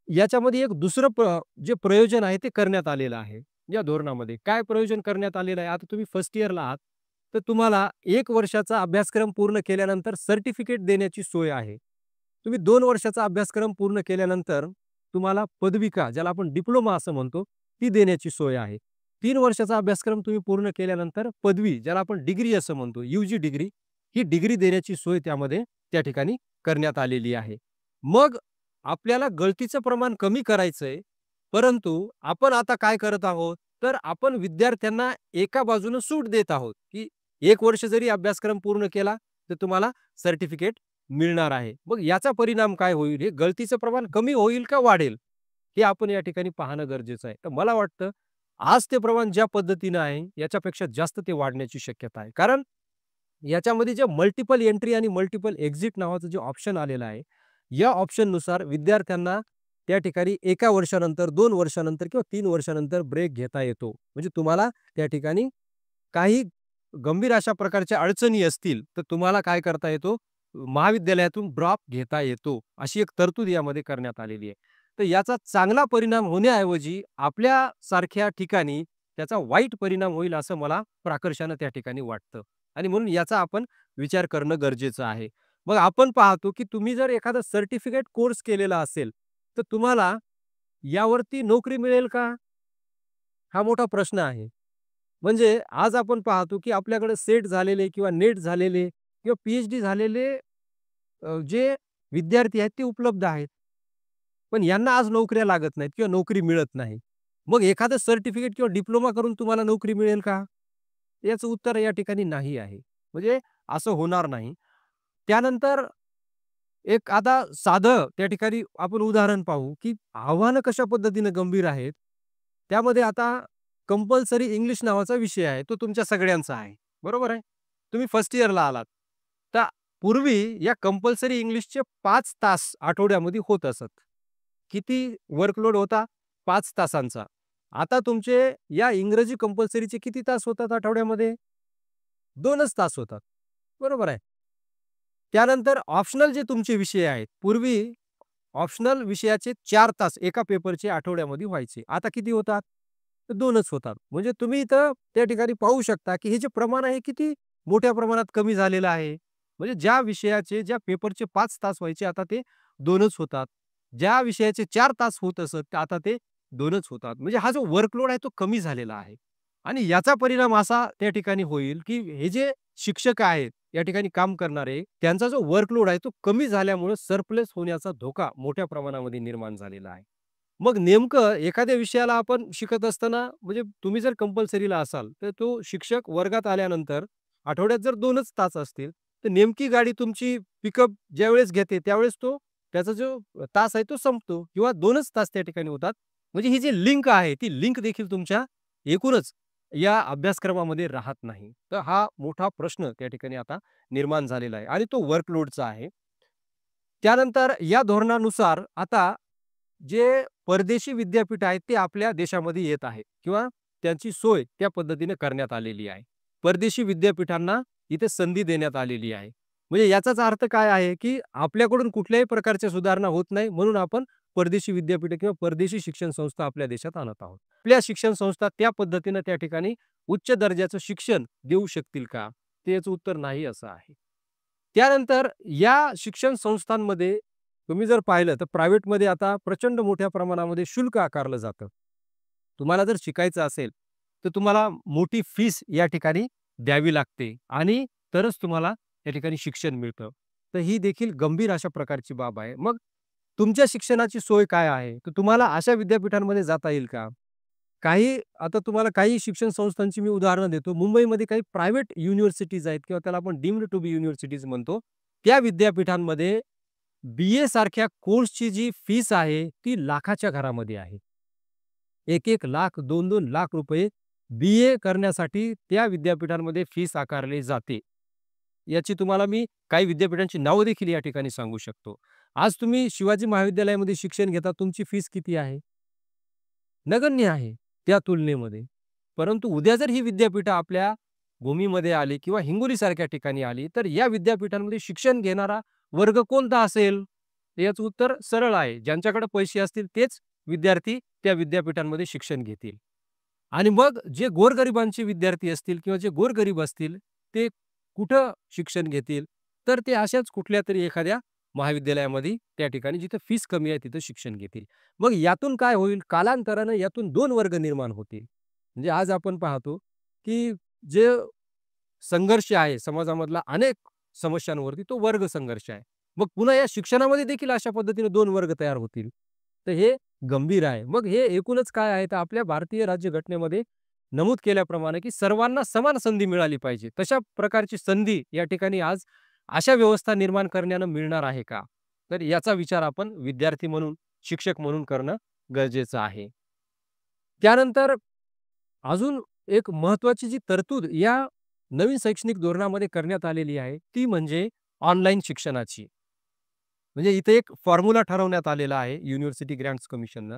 याच्यामध्ये एक दुसरं जे प्रयोजन आहे ते करण्यात आलेलं आहे. या धोरणामध्ये काय प्रयोजन करण्यात आलेलं आहे? आता तुम्ही फर्स्ट इयरला आहात, तर तुम्हाला 1 वर्षाचा अभ्यासक्रम पूर्ण केल्यानंतर सर्टिफिकेट देण्याची सोय आहे. तुम्ही 2 वर्षाचा अभ्यासक्रम पूर्ण केल्यानंतर तुम्हाला पदविका, ज्याला आपण डिप्लोमा असं म्हणतो, ती देण्याची सोय आहे. 3 वर्षाचा अभ्यासक्रम तुम्ही पूर्ण केल्यानंतर पदवी, ज्याला आपण डिग्री असं म्हणतो, यूजी डिग्री, ही डिग्री देण्याची सोय त्यामध्ये त्या ठिकाणी करण्यात आलेली आहे. मग आपल्याला गळतीचं प्रमाण कमी करायचंय, परंतु आपण आता काय करत आहोत, तर आपण विद्यार्थ्यांना एका बाजूनं सूट देत आहोत, की 1 वर्ष जरी अभ्यासक्रम पूर्ण केला, तर तुम्हाला सर्टिफिकेट मिळणार आहे. मग याचा परिणाम काय होईल? हे गळतीचं प्रमाण कमी होईल का वाढेल? हे आपण या ठिकाणी पाहणं गरजेचं आहे. तर मला वाटतं, आज ते प्रमाण ज्या पद्धतीनं आहे, याच्यापेक्षा जास्त ते वाढण्याची शक्यता आहे. कारण याच्यामध्ये जे मल्टिपल एंट्री आणि मल्टिपल एक्झिट नावाचं जे ऑप्शन आलेलं आहे, या ऑप्शननुसार विद्यार्थ्यांना त्या ठिकाणी 1 वर्षानंतर, 2 वर्षानंतर किंवा 3 वर्षानंतर ब्रेक घेता येतो. म्हणजे तुम्हाला त्या ठिकाणी काही गंभीर अशा प्रकारच्या अडचणी असतील, तर तुम्हाला काय करता येतो, महाविद्यालयातून ड्रॉप घेता येतो. अशी एक तरतूद यामध्ये करण्यात आलेली आहे. तर याचा चांगला परिणाम होण्याऐवजी आपल्यासारख्या ठिकाणी त्याचा वाईट परिणाम होईल असं मला प्राकर्षानं त्या ठिकाणी वाटतं आणि म्हणून याचा आपण विचार करणं गरजेचं आहे. मग आपण पाहतो, की तुम्ही जर एखादा सर्टिफिकेट कोर्स केलेला असेल, तर तुम्हाला यावरती नोकरी मिळेल का? हा मोठा प्रश्न आहे. म्हणजे आज आपण पाहतो, की आपल्याकडे सेट झालेले किंवा नेट झालेले किंवा पी-एच-डी झालेले जे विद्यार्थी आहेत ते उपलब्ध आहेत. पण यांना आज नोकऱ्या लागत नाहीत किंवा नोकरी मिळत नाही. मग एखादं सर्टिफिकेट किंवा डिप्लोमा करून तुम्हाला नोकरी मिळेल का? याचं उत्तर या ठिकाणी नाही आहे. म्हणजे असं होणार नाही. त्यानंतर एक आता साधं त्या ठिकाणी आपण उदाहरण पाहू, की आव्हानं कशा पद्धतीनं गंभीर आहेत. त्यामध्ये आता कंपल्सरी इंग्लिश नावाचा विषय आहे. तो तुमच्या सगळ्यांचा आहे. बरोबर आहे? तुम्ही फर्स्ट इयरला आलात. तर पूर्वी या कंपल्सरी इंग्लिशचे 5 तास आठवड्यामध्ये होत असत. किती वर्कलोड होता? 5 तासांचा. आता तुमचे या इंग्रजी कंपल्सरीचे किती तास होतात आठवड्यामध्ये? 2च तास होतात. बरोबर आहे. त्यानंतर ऑप्शनल जे तुमचे विषय आहेत, पूर्वी ऑप्शनल विषयाचे 4 तास एका पेपरचे आठवड्यामध्ये व्हायचे. आता किती होतात? तर 2च होतात. म्हणजे तुम्ही इथं त्या ठिकाणी पाहू शकता, की हे जे प्रमाण आहे किती मोठ्या प्रमाणात कमी झालेलं आहे. म्हणजे ज्या विषयाचे, ज्या पेपरचे 5 तास व्हायचे आता ते 2च होतात. ज्या विषयाचे 4 तास होत असत, ते आता ते 2च होतात. म्हणजे हा जो वर्कलोड आहे तो कमी झालेला आहे. आणि याचा परिणाम असा त्या ठिकाणी होईल, की हे जे शिक्षक आहेत, या ठिकाणी काम करणारे, त्यांचा जो वर्कलोड आहे तो कमी झाल्यामुळे सरप्लस होण्याचा धोका मोठ्या प्रमाणामध्ये निर्माण झालेला आहे. मग नेमकं एखाद्या विषयाला आपण शिकत असताना म्हणजे तुम्ही जर कंपल्सरीला असाल, तर तो शिक्षक वर्गात आल्यानंतर आठवड्यात जर 2च तास असतील, तर नेमकी गाडी तुमची पिकअप ज्यावेळेस घेते, त्यावेळेस तो त्याचा जो तास आहे तो संपतो किंवा 2च तास त्या ठिकाणी होतात. म्हणजे ही जी लिंक आहे, ती लिंक देखील तुमच्या एकूणच या अभ्यासक्रमामध्ये राहत नाही. तर हा मोठा प्रश्न त्या ठिकाणी आता निर्माण झालेला आहे आणि तो वर्कलोडचा आहे. त्यानंतर या धोरणानुसार आता जे परदेशी विद्यापीठ आहेत ते आपल्या देशामध्ये येत आहेत किंवा त्यांची सोय त्या पद्धतीने करण्यात आलेली आहे. परदेशी विद्यापीठांना इथे संधी देण्यात आलेली आहे. म्हणजे याचाच अर्थ काय आहे, की आपल्याकडून कुठल्याही प्रकारच्या सुधारणा होत नाही म्हणून आपण परदेशी विद्यापीठ किंवा परदेशी शिक्षण संस्था आपल्या देशात आणत आहोत. आपल्या शिक्षण संस्था त्या पद्धतीने त्या ठिकाणी उच्च दर्जाचं शिक्षण देऊ शकतील का? ते याचं उत्तर नाही असं आहे. त्यानंतर या शिक्षण संस्थांमध्ये तुम्ही जर पाहिलं तर प्रायव्हेटमध्ये आता प्रचंड मोठ्या प्रमाणामध्ये शुल्क आकारलं जातं. तुम्हाला जर शिकायचं असेल, तर तुम्हाला मोठी फीस या ठिकाणी द्यावी लागते आणि तरच तुम्हाला या ठिकाणी शिक्षण मिळतं. तर ही देखील गंभीर अशा प्रकारची बाब आहे. मग तुमच्या शिक्षणाची सोय काय आहे? तर तुम्हाला अशा विद्यापीठांमध्ये जाता येईल का? काही आता तुम्हाला काही शिक्षण संस्थांची मी उदाहरणं देतो. मुंबईमध्ये काही प्रायव्हेट युनिव्हर्सिटीज आहेत किंवा त्याला आपण डीम्ड टू बी युनिव्हर्सिटीज म्हणतो. त्या विद्यापीठांमध्ये बी-ए सारख्या कोर्सची जी फीस आहे, ती लाखाच्या घरामध्ये आहे. 1-1 लाख, 2-2 लाख रुपये बी-ए करण्यासाठी त्या विद्यापीठांमध्ये फीस आकारली जाते. याची तुम्हाला मी काही विद्यापीठांची नावं देखील या ठिकाणी सांगू शकतो. आज तुम्ही शिवाजी महाविद्यालयामध्ये शिक्षण घेता, तुमची फीस किती आहे? नगण्य आहे त्या तुलनेमध्ये. परंतु उद्या जर ही विद्यापीठं आपल्या भूमीमध्ये आली किंवा हिंगोलीसारख्या ठिकाणी आली, तर या विद्यापीठांमध्ये शिक्षण घेणारा वर्ग कोणता असेल? तर याचं उत्तर सरळ आहे. ज्यांच्याकडे पैसे असतील तेच विद्यार्थी त्या विद्यापीठांमध्ये शिक्षण घेतील. आणि मग जे गोरगरिबांचे विद्यार्थी असतील किंवा जे गोरगरीब असतील, ते कुठं शिक्षण घेतील? तर ते अशाच कुठल्यातरी एखाद्या महाविद्यालयामध्ये त्या ठिकाणी जिथं फीस कमी आहे तिथं शिक्षण घेतील. मग यातून काय होईल? कालांतरानं यातून 2 वर्ग निर्माण होतील. म्हणजे आज आपण पाहतो, की जे संघर्ष आहे समाजामधला अनेक समस्यांवरती तो वर्ग संघर्ष आहे. मग पुन्हा या शिक्षणामध्ये देखील अशा पद्धतीने 2 वर्ग तयार होतील. तर हे गंभीर आहे. मग हे एकूणच काय आहे तर आपल्या भारतीय राज्यघटनेमध्ये नमूद केल्याप्रमाणे, की सर्वांना समान संधी मिळाली पाहिजे. तशा प्रकारची संधी या ठिकाणी आज अशा व्यवस्था निर्माण करण्यानं मिळणार आहे का? तर याचा विचार आपण विद्यार्थी म्हणून, शिक्षक म्हणून करणं गरजेचं आहे. त्यानंतर अजून एक महत्त्वाची जी तरतूद या नवीन शैक्षणिक धोरणामध्ये करण्यात आलेली आहे, ती म्हणजे ऑनलाईन शिक्षणाची. म्हणजे इथे एक फॉर्म्युला ठरवण्यात आलेला आहे युनिव्हर्सिटी ग्रँट्स कमिशननं,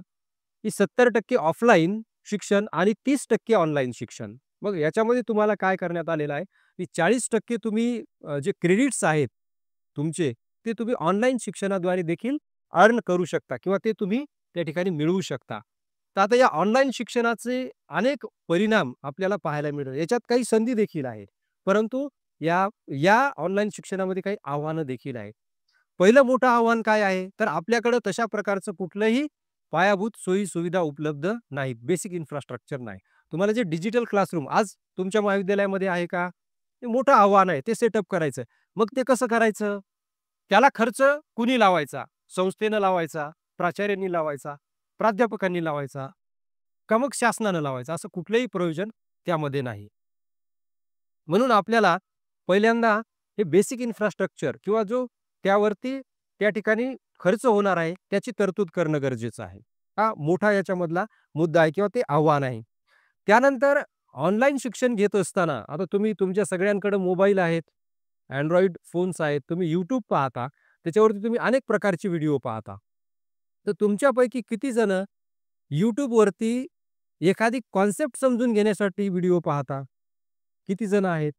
की 70% ऑफलाईन शिक्षण आणि 30% ऑनलाईन शिक्षण. मग याच्यामध्ये तुम्हाला काय करण्यात आलेलं आहे, की 40% तुम्ही जे क्रेडिट्स आहेत तुमचे, ते तुम्ही ऑनलाईन शिक्षणाद्वारे देखील अर्न करू शकता किंवा ते तुम्ही त्या ठिकाणी मिळवू शकता. तर आता या ऑनलाईन शिक्षणाचे अनेक परिणाम आपल्याला पाहायला मिळतात. याच्यात काही संधी देखील आहेत. परंतु या या ऑनलाईन शिक्षणामध्ये काही आव्हानं देखील आहेत. पहिलं मोठं आव्हान काय आहे? तर आपल्याकडं तशा प्रकारचं कुठलंही पायाभूत सोयी-सुविधा उपलब्ध नाहीत. बेसिक इन्फ्रास्ट्रक्चर नाही. तुम्हाला जे डिजिटल क्लासरूम आज तुमच्या महाविद्यालयामध्ये आहे का? हे मोठं आव्हान आहे. ते सेटअप करायचं. मग ते कसं करायचं? त्याला खर्च कुणी लावायचा? संस्थेनं लावायचा, प्राचार्यांनी लावायचा, प्राध्यापकांनी लावायचा, का मग शासनानं लावायचा? असं कुठलंही प्रयोजन त्यामध्ये नाही. म्हणून आपल्याला पहिल्यांदा हे बेसिक इन्फ्रास्ट्रक्चर किंवा जो त्यावरती त्या ठिकाणी खर्च होणार आहे, त्याची तरतूद करणं गरजेचं आहे. हा मोठा याच्यामधला मुद्दा आहे किंवा ते आव्हान आहे. त्यानंतर ऑनलाईन शिक्षण घेत असताना आता तुम्ही तुमच्या सगळ्यांकडे मोबाईल आहेत, Android फोन्स आहेत. तुम्ही YouTube पाहता. त्याच्यावरती तुम्ही अनेक प्रकारचे व्हिडिओ पाहता. तर तुमच्यापैकी किती जण YouTubeवरती एखादी कॉन्सेप्ट समजून घेण्यासाठी व्हिडिओ पाहता? किती जण आहेत?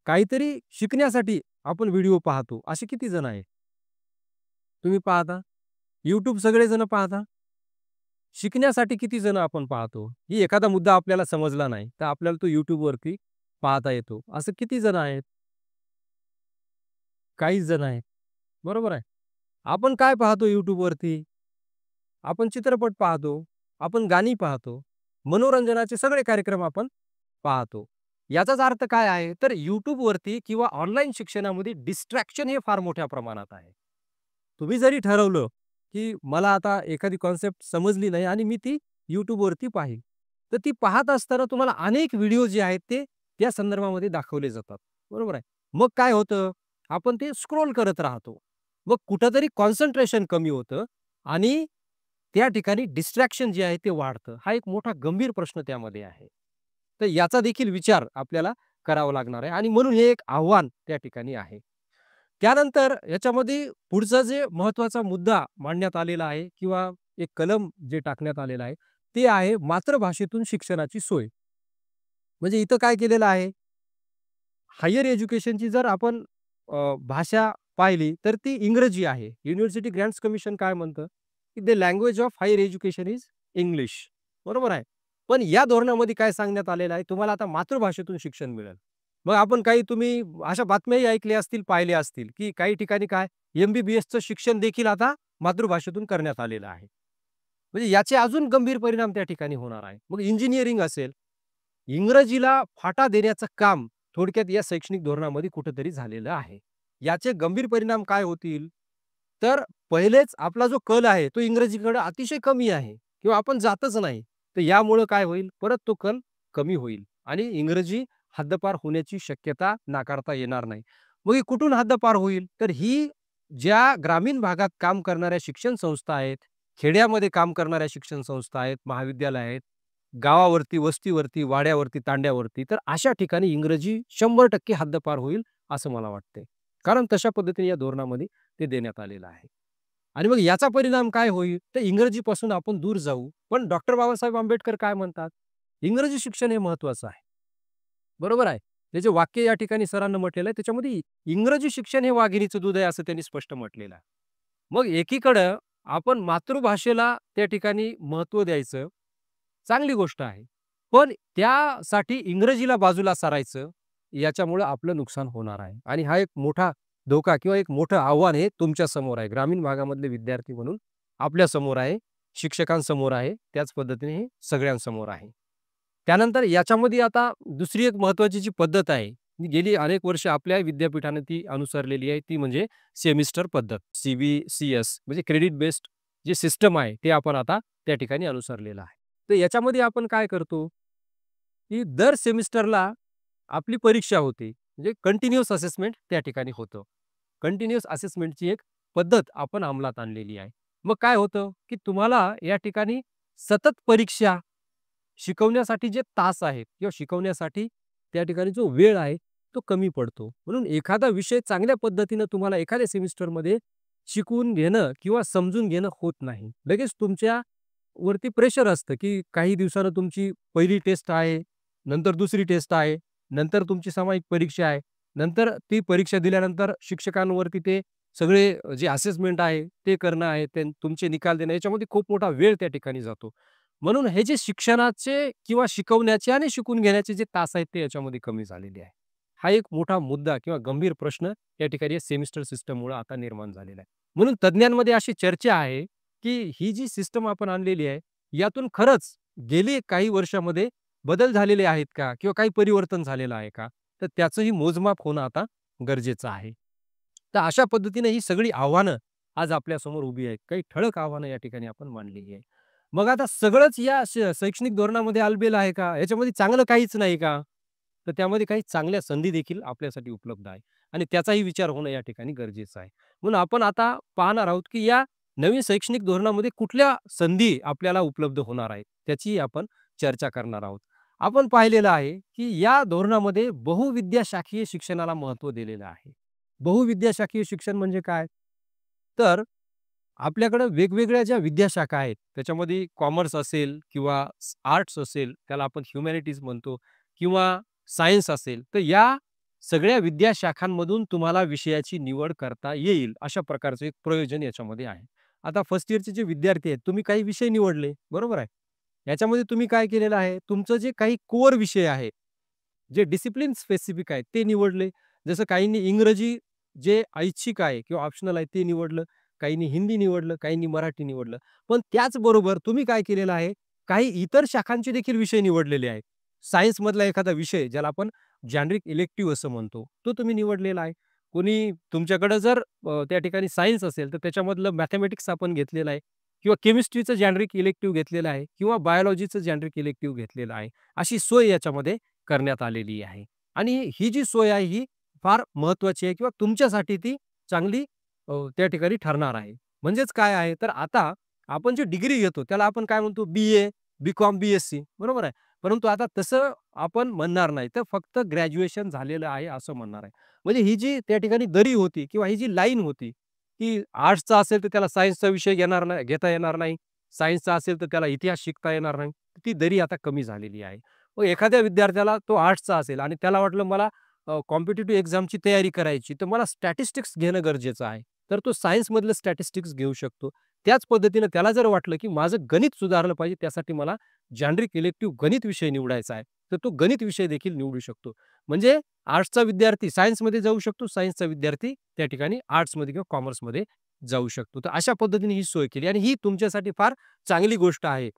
काहीतरी शिकण्यासाठी आपण व्हिडिओ पाहतो. असे किती जण आहेत? तुम्ही पाहता? YouTube सगळेजण पाहता? शिकण्यासाठी किती जण आपण पाहतो? की एखादा मुद्दा आपल्याला समजला नाही, तर आपल्याला तो YouTubeवरती पाहता येतो. असं किती जण आहेत? काहीच जण आहेत. बरोबर आहे. आपण काय पाहतो YouTubeवरती? आपण चित्रपट पाहतो, आपण गाणी पाहतो, मनोरंजनाचे सगळे कार्यक्रम आपण पाहतो. याचाच अर्थ काय आहे? तर YouTubeवरती किंवा ऑनलाईन शिक्षणामध्ये डिस्ट्रॅक्शन हे फार मोठ्या प्रमाणात आहे. तुम्ही जरी ठरवलं, की मला आता एखादी कॉन्सेप्ट समजली नाही आणि मी ती YouTubeवरती पाहील. तर ती पाहत असताना तुम्हाला अनेक व्हिडिओ जे आहेत ते त्या संदर्भामध्ये दाखवले जातात. बरोबर आहे. मग काय होतं? आपण ते स्क्रोल करत राहतो. मग कुठेतरी कॉन्सन्ट्रेशन कमी होतं आणि त्या ठिकाणी डिस्ट्रॅक्शन जे आहे ते वाढतं. हा एक मोठा गंभीर प्रश्न त्यामध्ये आहे. तर याचा देखील विचार आपल्याला करावा लागणार आहे आणि म्हणून हे एक आव्हान त्या ठिकाणी आहे. त्यानंतर याच्यामध्ये पुढचा जे महत्त्वाचा मुद्दा मांडण्यात आलेला आहे किंवा एक कलम जे टाकण्यात आलेलं आहे, ते आहे मातृभाषेतून शिक्षणाची सोय. म्हणजे इथं काय केलेलं आहे, हायर एज्युकेशनची जर आपण भाषा पाहिली तर ती इंग्रजी आहे. युनिव्हर्सिटी ग्रँट्स कमिशन काय म्हणतं, की the language of higher education is English. बरोबर आहे. पण या धोरणामध्ये काय सांगण्यात आलेलं आहे, तुम्हाला आता मातृभाषेतून शिक्षण मिळेल. मग आपण काही तुम्ही अशा बातम्याही ऐकल्या असतील, पाहिल्या असतील, की काही ठिकाणी काय एम-बी-बी-एसचं शिक्षण देखील आता मातृभाषेतून करण्यात आलेलं आहे. म्हणजे याचे अजून गंभीर परिणाम त्या ठिकाणी होणार आहे. मग इंजिनिअरिंग असेल, इंग्रजीला फाटा देण्याचं काम थोडक्यात या शैक्षणिक धोरणामध्ये कुठेतरी झालेलं आहे. याचे गंभीर परिणाम काय होतील? तर पहिलेच आपला जो कल आहे तो इंग्रजीकडे अतिशय कमी आहे किंवा आपण जातच नाही. तर यामुळं काय होईल? परत तो कल कमी होईल आणि इंग्रजी हद्दपार होण्याची शक्यता नाकारता येणार नाही. मग ही कुठून हद्दपार होईल? तर ही ज्या ग्रामीण भागात काम करणाऱ्या शिक्षण संस्था आहेत, खेड्यामध्ये काम करणाऱ्या शिक्षण संस्था आहेत, महाविद्यालय आहेत, गावावरती, वस्तीवरती, वाड्यावरती, तांड्यावरती, तर अशा ठिकाणी इंग्रजी 100% हद्दपार होईल असं मला वाटतंय. कारण तशा पद्धतीने या धोरणामध्ये ते देण्यात आलेलं आहे. आणि मग याचा परिणाम काय होईल? तर इंग्रजीपासून आपण दूर जाऊ. पण डॉक्टर बाबासाहेब आंबेडकर काय म्हणतात? इंग्रजी शिक्षण हे महत्त्वाचं आहे. बरोबर आहे. त्याचे वाक्य या ठिकाणी सरांनी म्हटलेलं आहे. त्याच्यामध्ये इंग्रजी शिक्षण हे वाघिणीचं दूध आहे असं त्यांनी स्पष्ट म्हटलेलं आहे. मग एकीकडं आपण मातृभाषेला त्या ठिकाणी महत्त्व द्यायचं, चांगली गोष्ट आहे. पण त्यासाठी इंग्रजीला बाजूला सारायचं, याच्यामुळं आपलं नुकसान होणार आहे. आणि हा एक मोठा धोका किंवा एक मोठं आव्हान हे तुमच्या समोर आहे. ग्रामीण भागामधले विद्यार्थी म्हणून आपल्या समोर आहे, शिक्षकांसमोर आहे, त्याच पद्धतीने हे सगळ्यांसमोर आहे. त्यानंतर याच्यामध्ये आता दुसरी एक महत्त्वाची जी पद्धत आहे, ती गेली अनेक वर्ष आपल्या विद्यापीठाने ती अनुसरलेली आहे, ती म्हणजे सेमिस्टर पद्धत. सी-बी-सी-एस म्हणजे क्रेडिट बेस्ड जे सिस्टम आहे, ते आपण आता त्या ठिकाणी अनुसरलेलं आहे. तर याच्यामध्ये आपण काय करतो, की दर सेमिस्टरला आपली परीक्षा होते. म्हणजे कंटिन्युअस असेसमेंट त्या ठिकाणी होतं. कंटिन्युअस असेसमेंटची एक पद्धत आपण अंमलात आणलेली आहे. मग काय होतं, की तुम्हाला या ठिकाणी सतत परीक्षा शिकवण्यासाठी जे तास आहेत किंवा शिकवण्यासाठी त्या ठिकाणी जो वेळ आहे, तो कमी पडतो. म्हणून एखादा विषय चांगल्या पद्धतीनं तुम्हाला एखाद्या सेमिस्टरमध्ये शिकवून घेणं किंवा समजून घेणं होत नाही. लगेच तुमच्या वरती प्रेशर असतं, की काही दिवसानं तुमची पहिली टेस्ट आहे, नंतर दुसरी टेस्ट आहे, नंतर तुमची सामायिक परीक्षा आहे. नंतर ती परीक्षा दिल्यानंतर शिक्षकांवरती ते सगळे जे असेसमेंट आहे, ते करणं आहे. तुमचे निकाल देणं याच्यामध्ये खूप मोठा वेळ त्या ठिकाणी जातो. म्हणून हे जे शिक्षणाचे किंवा शिकवण्याचे आणि शिकून घेण्याचे जे तास आहेत, ते याच्यामध्ये कमी झालेले आहे. हा एक मोठा मुद्दा किंवा गंभीर प्रश्न या ठिकाणी सेमिस्टर सिस्टममुळे आता निर्माण झालेला आहे. म्हणून तज्ञांमध्ये अशी चर्चा आहे, की ही जी सिस्टम आपण आणलेली आहे, यातून खरंच गेली काही वर्षामध्ये बदल झालेले आहेत का? किंवा काही परिवर्तन झालेलं आहे का? तर त्याचंही मोजमाप होणं आता गरजेचं आहे. तर अशा पद्धतीने ही सगळी आव्हानं आज आपल्यासमोर उभी आहेत. काही ठळक आव्हानं या ठिकाणी आपण मांडलेली आहे. मग आता सगळंच या शैक्षणिक धोरणामध्ये आलबेल आहे का? याच्यामध्ये चांगलं काहीच नाही का? तर त्यामध्ये काही चांगल्या संधी देखील आपल्यासाठी उपलब्ध आहे आणि त्याचाही विचार होणं या ठिकाणी गरजेचं आहे. म्हणून आपण आता पाहणार आहोत, की या नवीन शैक्षणिक धोरणामध्ये कुठल्या संधी आपल्याला उपलब्ध होणार आहेत, त्याची आपण चर्चा करणार आहोत. आपण पाहिलेलं आहे, की या धोरणामध्ये बहुविद्याशाखीय शिक्षणाला महत्त्व दिलेलं आहे. बहुविद्याशाखीय शिक्षण म्हणजे काय? तर आपल्याकडं वेगवेगळ्या ज्या विद्याशाखा आहेत, त्याच्यामध्ये कॉमर्स असेल किंवा आर्ट्स असेल, त्याला आपण ह्युमॅनिटीज म्हणतो किंवा सायन्स असेल, तर या सगळ्या विद्याशाखांमधून तुम्हाला विषयाची निवड करता येईल, अशा प्रकारचं एक प्रयोजन याच्यामध्ये आहे. आता फर्स्ट इयरचे जे विद्यार्थी आहेत, तुम्ही काही विषय निवडले, बरोबर आहे. याच्यामध्ये तुम्ही काय केलेलं आहे, तुमचं जे काही कोर विषय आहे, जे डिसिप्लिन स्पेसिफिक आहेत, ते निवडले. जसं काहींनी इंग्रजी जे ऐच्छिक आहे किंवा ऑप्शनल आहे ते निवडलं, काहींनी हिंदी निवडलं, काहींनी मराठी निवडलं. पण त्याचबरोबर तुम्ही काय केलेलं आहे, काही इतर शाखांचे देखील विषय निवडलेले आहेत. सायन्समधला एखादा विषय ज्याला आपण जेनरिक इलेक्टिव्ह असं म्हणतो, तो तुम्ही निवडलेला आहे. कोणी तुमच्याकडे जर त्या ठिकाणी सायन्स असेल, तर त्याच्यामधलं मॅथेमॅटिक्स आपण घेतलेलं आहे किंवा केमिस्ट्रीचं जेनरिक इलेक्टिव्ह घेतलेलं आहे किंवा बायोलॉजीचं जेनरिक इलेक्टिव्ह घेतलेलं आहे. अशी सोय याच्यामध्ये करण्यात आलेली आहे. आणि ही जी सोय आहे ही फार महत्त्वाची आहे किंवा तुमच्यासाठी ती चांगली त्या ठिकाणी ठरणार आहे. म्हणजेच काय आहे, तर आता आपण जी डिग्री घेतो त्याला आपण काय म्हणतो, बी-ए, बी-कॉम, बी-एस-सी, बरोबर आहे. परंतु आता तसं आपण म्हणणार नाही, तर फक्त ग्रॅज्युएशन झालेलं आहे असं म्हणणार आहे. म्हणजे ही जी त्या ठिकाणी दरी होती किंवा ही जी लाईन होती, की आर्ट्सचा असेल तर त्याला सायन्सचा विषय घेता येणार नाही. सायन्सचा असेल तर त्याला इतिहास शिकता येणार नाही. ती दरी आता कमी झालेली आहे. मग एखाद्या विद्यार्थ्याला तो आर्ट्सचा असेल आणि त्याला वाटलं मला कॉम्पिटिटिव्ह एक्झामची तयारी करायची, तर मला स्टॅटिस्टिक्स घेणं गरजेचं आहे. तर तो सायन्समधलं स्टॅटिस्टिक्स घेऊ शकतो. त्याच पद्धतीनं त्याला जर वाटलं, की माझं गणित सुधारलं पाहिजे, त्यासाठी मला जेनरिक इलेक्टिव्ह गणित विषय निवडायचा आहे, तर तो गणित विषय देखील निवडू शकतो. म्हणजे आर्ट्सचा विद्यार्थी सायन्समध्ये जाऊ शकतो, सायन्सचा विद्यार्थी त्या ठिकाणी आर्ट्समध्ये किंवा कॉमर्समध्ये जाऊ शकतो. तर अशा पद्धतीने ही सोय केली आणि ही तुमच्यासाठी फार चांगली गोष्ट आहे.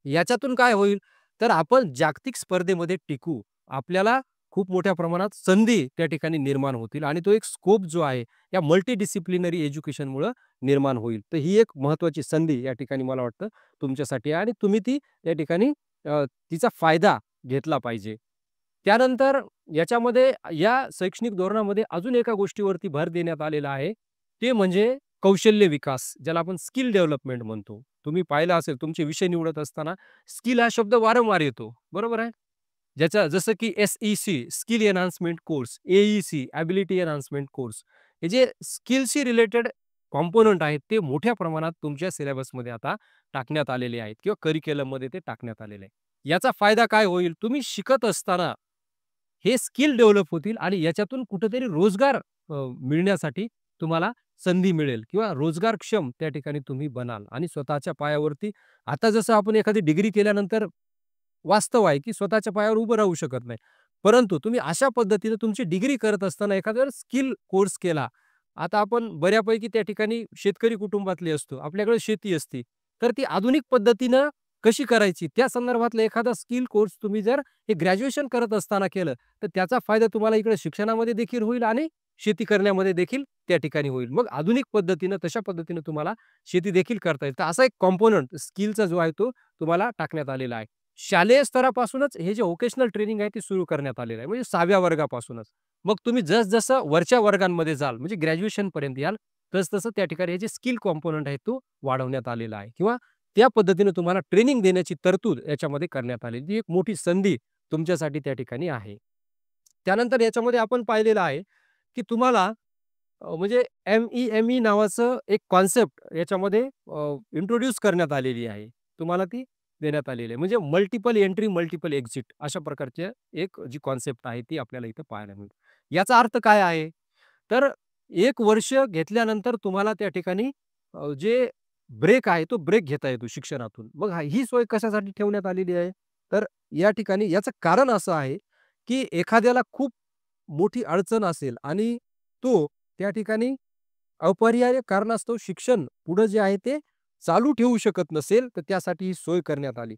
याच्यातून काय होईल, तर आपण जागतिक स्पर्धेमध्ये टिकू. आपल्याला खूप मोठ्या प्रमाणात संधी त्या ठिकाणी निर्माण होतील आणि तो एक स्कोप जो आहे, या मल्टी डिसिप्लिनरी एज्युकेशनमुळं निर्माण होईल. तर ही एक महत्त्वाची संधी या ठिकाणी मला वाटतं तुमच्यासाठी आहे आणि तुम्ही ती त्या ठिकाणी तिचा फायदा घेतला पाहिजे. त्यानंतर याच्यामध्ये या शैक्षणिक धोरणामध्ये अजून एका गोष्टीवरती भर देण्यात आलेला आहे. ते म्हणजे कौशल्य विकास, ज्याला आपण स्किल डेव्हलपमेंट म्हणतो. तुम्ही पाहिलं असेल तुमचे विषय निवडत असताना स्किल हा शब्द वारंवार येतो. बरोबर आहे? जसं की SEC skill enhancement course, AEC ability enhancement course. हे जे स्किलशी रिलेटेड कॉम्पोनंट आहेत, ते मोठ्या प्रमाणात तुमच्या सिलेबसमध्ये आता टाकण्यात आलेले आहेत किंवा करिक्युलममध्ये ते टाकण्यात आलेले आहे. याचा फायदा काय होईल? तुम्ही शिकत असताना हे स्किल डेव्हलप होतील आणि याच्यातून कुठेतरी रोजगार मिळण्यासाठी तुम्हाला संधी मिळेल किंवा रोजगारक्षम त्या ठिकाणी तुम्ही बनाल आणि स्वतःच्या पायावरती आता जसं आपण एखादी डिग्री केल्यानंतर वास्तव आहे, की स्वतःच्या पायावर उभं राहू शकत नाही. परंतु तुम्ही अशा पद्धतीने तुमची डिग्री करत असताना एखादा स्किल कोर्स केला. आता आपण बऱ्यापैकी त्या ठिकाणी शेतकरी कुटुंबातले असतो. आपल्याकडे शेती असते. तर ती आधुनिक पद्धतीनं कशी करायची त्या संदर्भातला एखादा स्किल कोर्स तुम्ही जर हे ग्रॅज्युएशन करत असताना केलं, तर त्याचा फायदा तुम्हाला इकडे शिक्षणामध्ये देखील होईल आणि शेती करण्यामध्ये देखील त्या ठिकाणी होईल. मग आधुनिक पद्धतीनं तशा पद्धतीनं तुम्हाला शेती देखील करता येईल. तर असा एक कॉम्पोनंट स्किलचा जो आहे तो तुम्हाला टाकण्यात आलेला आहे. शालेय स्तरापासूनच हे जे व्होकेशनल ट्रेनिंग आहे ते सुरू करण्यात आलेलं आहे. म्हणजे 6व्या वर्गापासूनच. मग तुम्ही जसं वरच्या वर्गांमध्ये जाल म्हणजे ग्रॅज्युएशनपर्यंत याल, तसं त्या ठिकाणी हे जे स्किल कॉम्पोनंट आहे तो वाढवण्यात आलेला आहे किंवा त्या पद्धतीने तुम्हाला ट्रेनिंग देण्याची तरतूद याच्यामध्ये करण्यात आलेली. ही एक मोठी संधी तुमच्यासाठी त्या ठिकाणी आहे. त्यानंतर याच्यामध्ये आपण पाहिलेलं आहे, की तुम्हाला म्हणजे एम-ई-एम-ई नावाचं एक कॉन्सेप्ट याच्यामध्ये इंट्रोड्यूस करण्यात आलेली आहे. तुम्हाला ती देण्यात आलेली आहे. म्हणजे मल्टिपल एंट्री, मल्टिपल एक्झिट अशा प्रकारची एक जी कॉन्सेप्ट आहे ती आपल्याला इथं पाहायला मिळते. याचा अर्थ काय आहे? तर 1 वर्ष घेतल्यानंतर तुम्हाला त्या ठिकाणी जे ब्रेक आहे तो ब्रेक घेता येतो शिक्षणातून. मग ही सोय कशासाठी ठेवण्यात आलेली आहे? तर या ठिकाणी याचं कारण असं आहे, की एखाद्याला खूप मोठी अडचण असेल आणि तो त्या ठिकाणी अपरिहार्य कारणास्तव शिक्षण पुढे जे आहे ते चालू ठेवू शकत नसेल, तर त्यासाठी ही सोय करण्यात आली.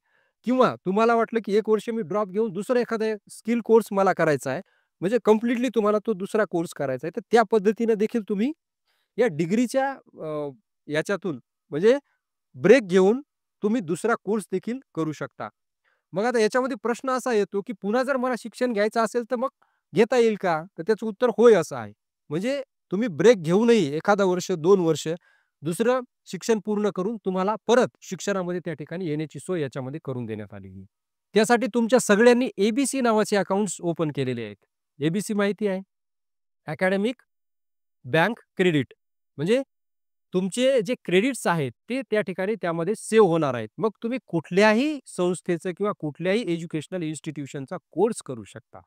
किंवा तुम्हाला वाटलं, की 1 वर्ष मी ड्रॉप घेऊन दुसरा एखादा स्किल कोर्स मला करायचा आहे. म्हणजे कंप्लीटली तुम्हाला तो दुसरा कोर्स करायचा आहे. तर त्या पद्धतीने देखील तुम्ही या डिग्रीच्या याच्यातून म्हणजे ब्रेक घेऊन तुम्ही दुसरा कोर्स देखील करू शकता. मग आता याच्यामध्ये प्रश्न असा येतो, की पुन्हा जर मला शिक्षण घ्यायचं असेल, तर मग घेता येईल का? तर त्याचं उत्तर होय असं आहे. म्हणजे तुम्ही ब्रेक घेऊनही एखादा वर्ष, 2 वर्ष दुसरं शिक्षण पूर्ण करून तुम्हाला परत शिक्षणामध्ये त्या ठिकाणी येण्याची सोय याच्यामध्ये करून देण्यात आलेली आहे. त्यासाठी तुमच्या सगळ्यांनी एबीसी नावाचे अकाउंट्स ओपन केलेले आहेत. एबीसी माहिती आहे? Academic bank credit. म्हणजे तुमचे जे क्रेडिट्स आहेत ते त्या ठिकाणी त्यामध्ये सेव्ह होणार आहेत. मग तुम्ही कुठल्याही संस्थेचं किंवा कुठल्याही एज्युकेशनल इन्स्टिट्यूशनचा कोर्स करू शकता.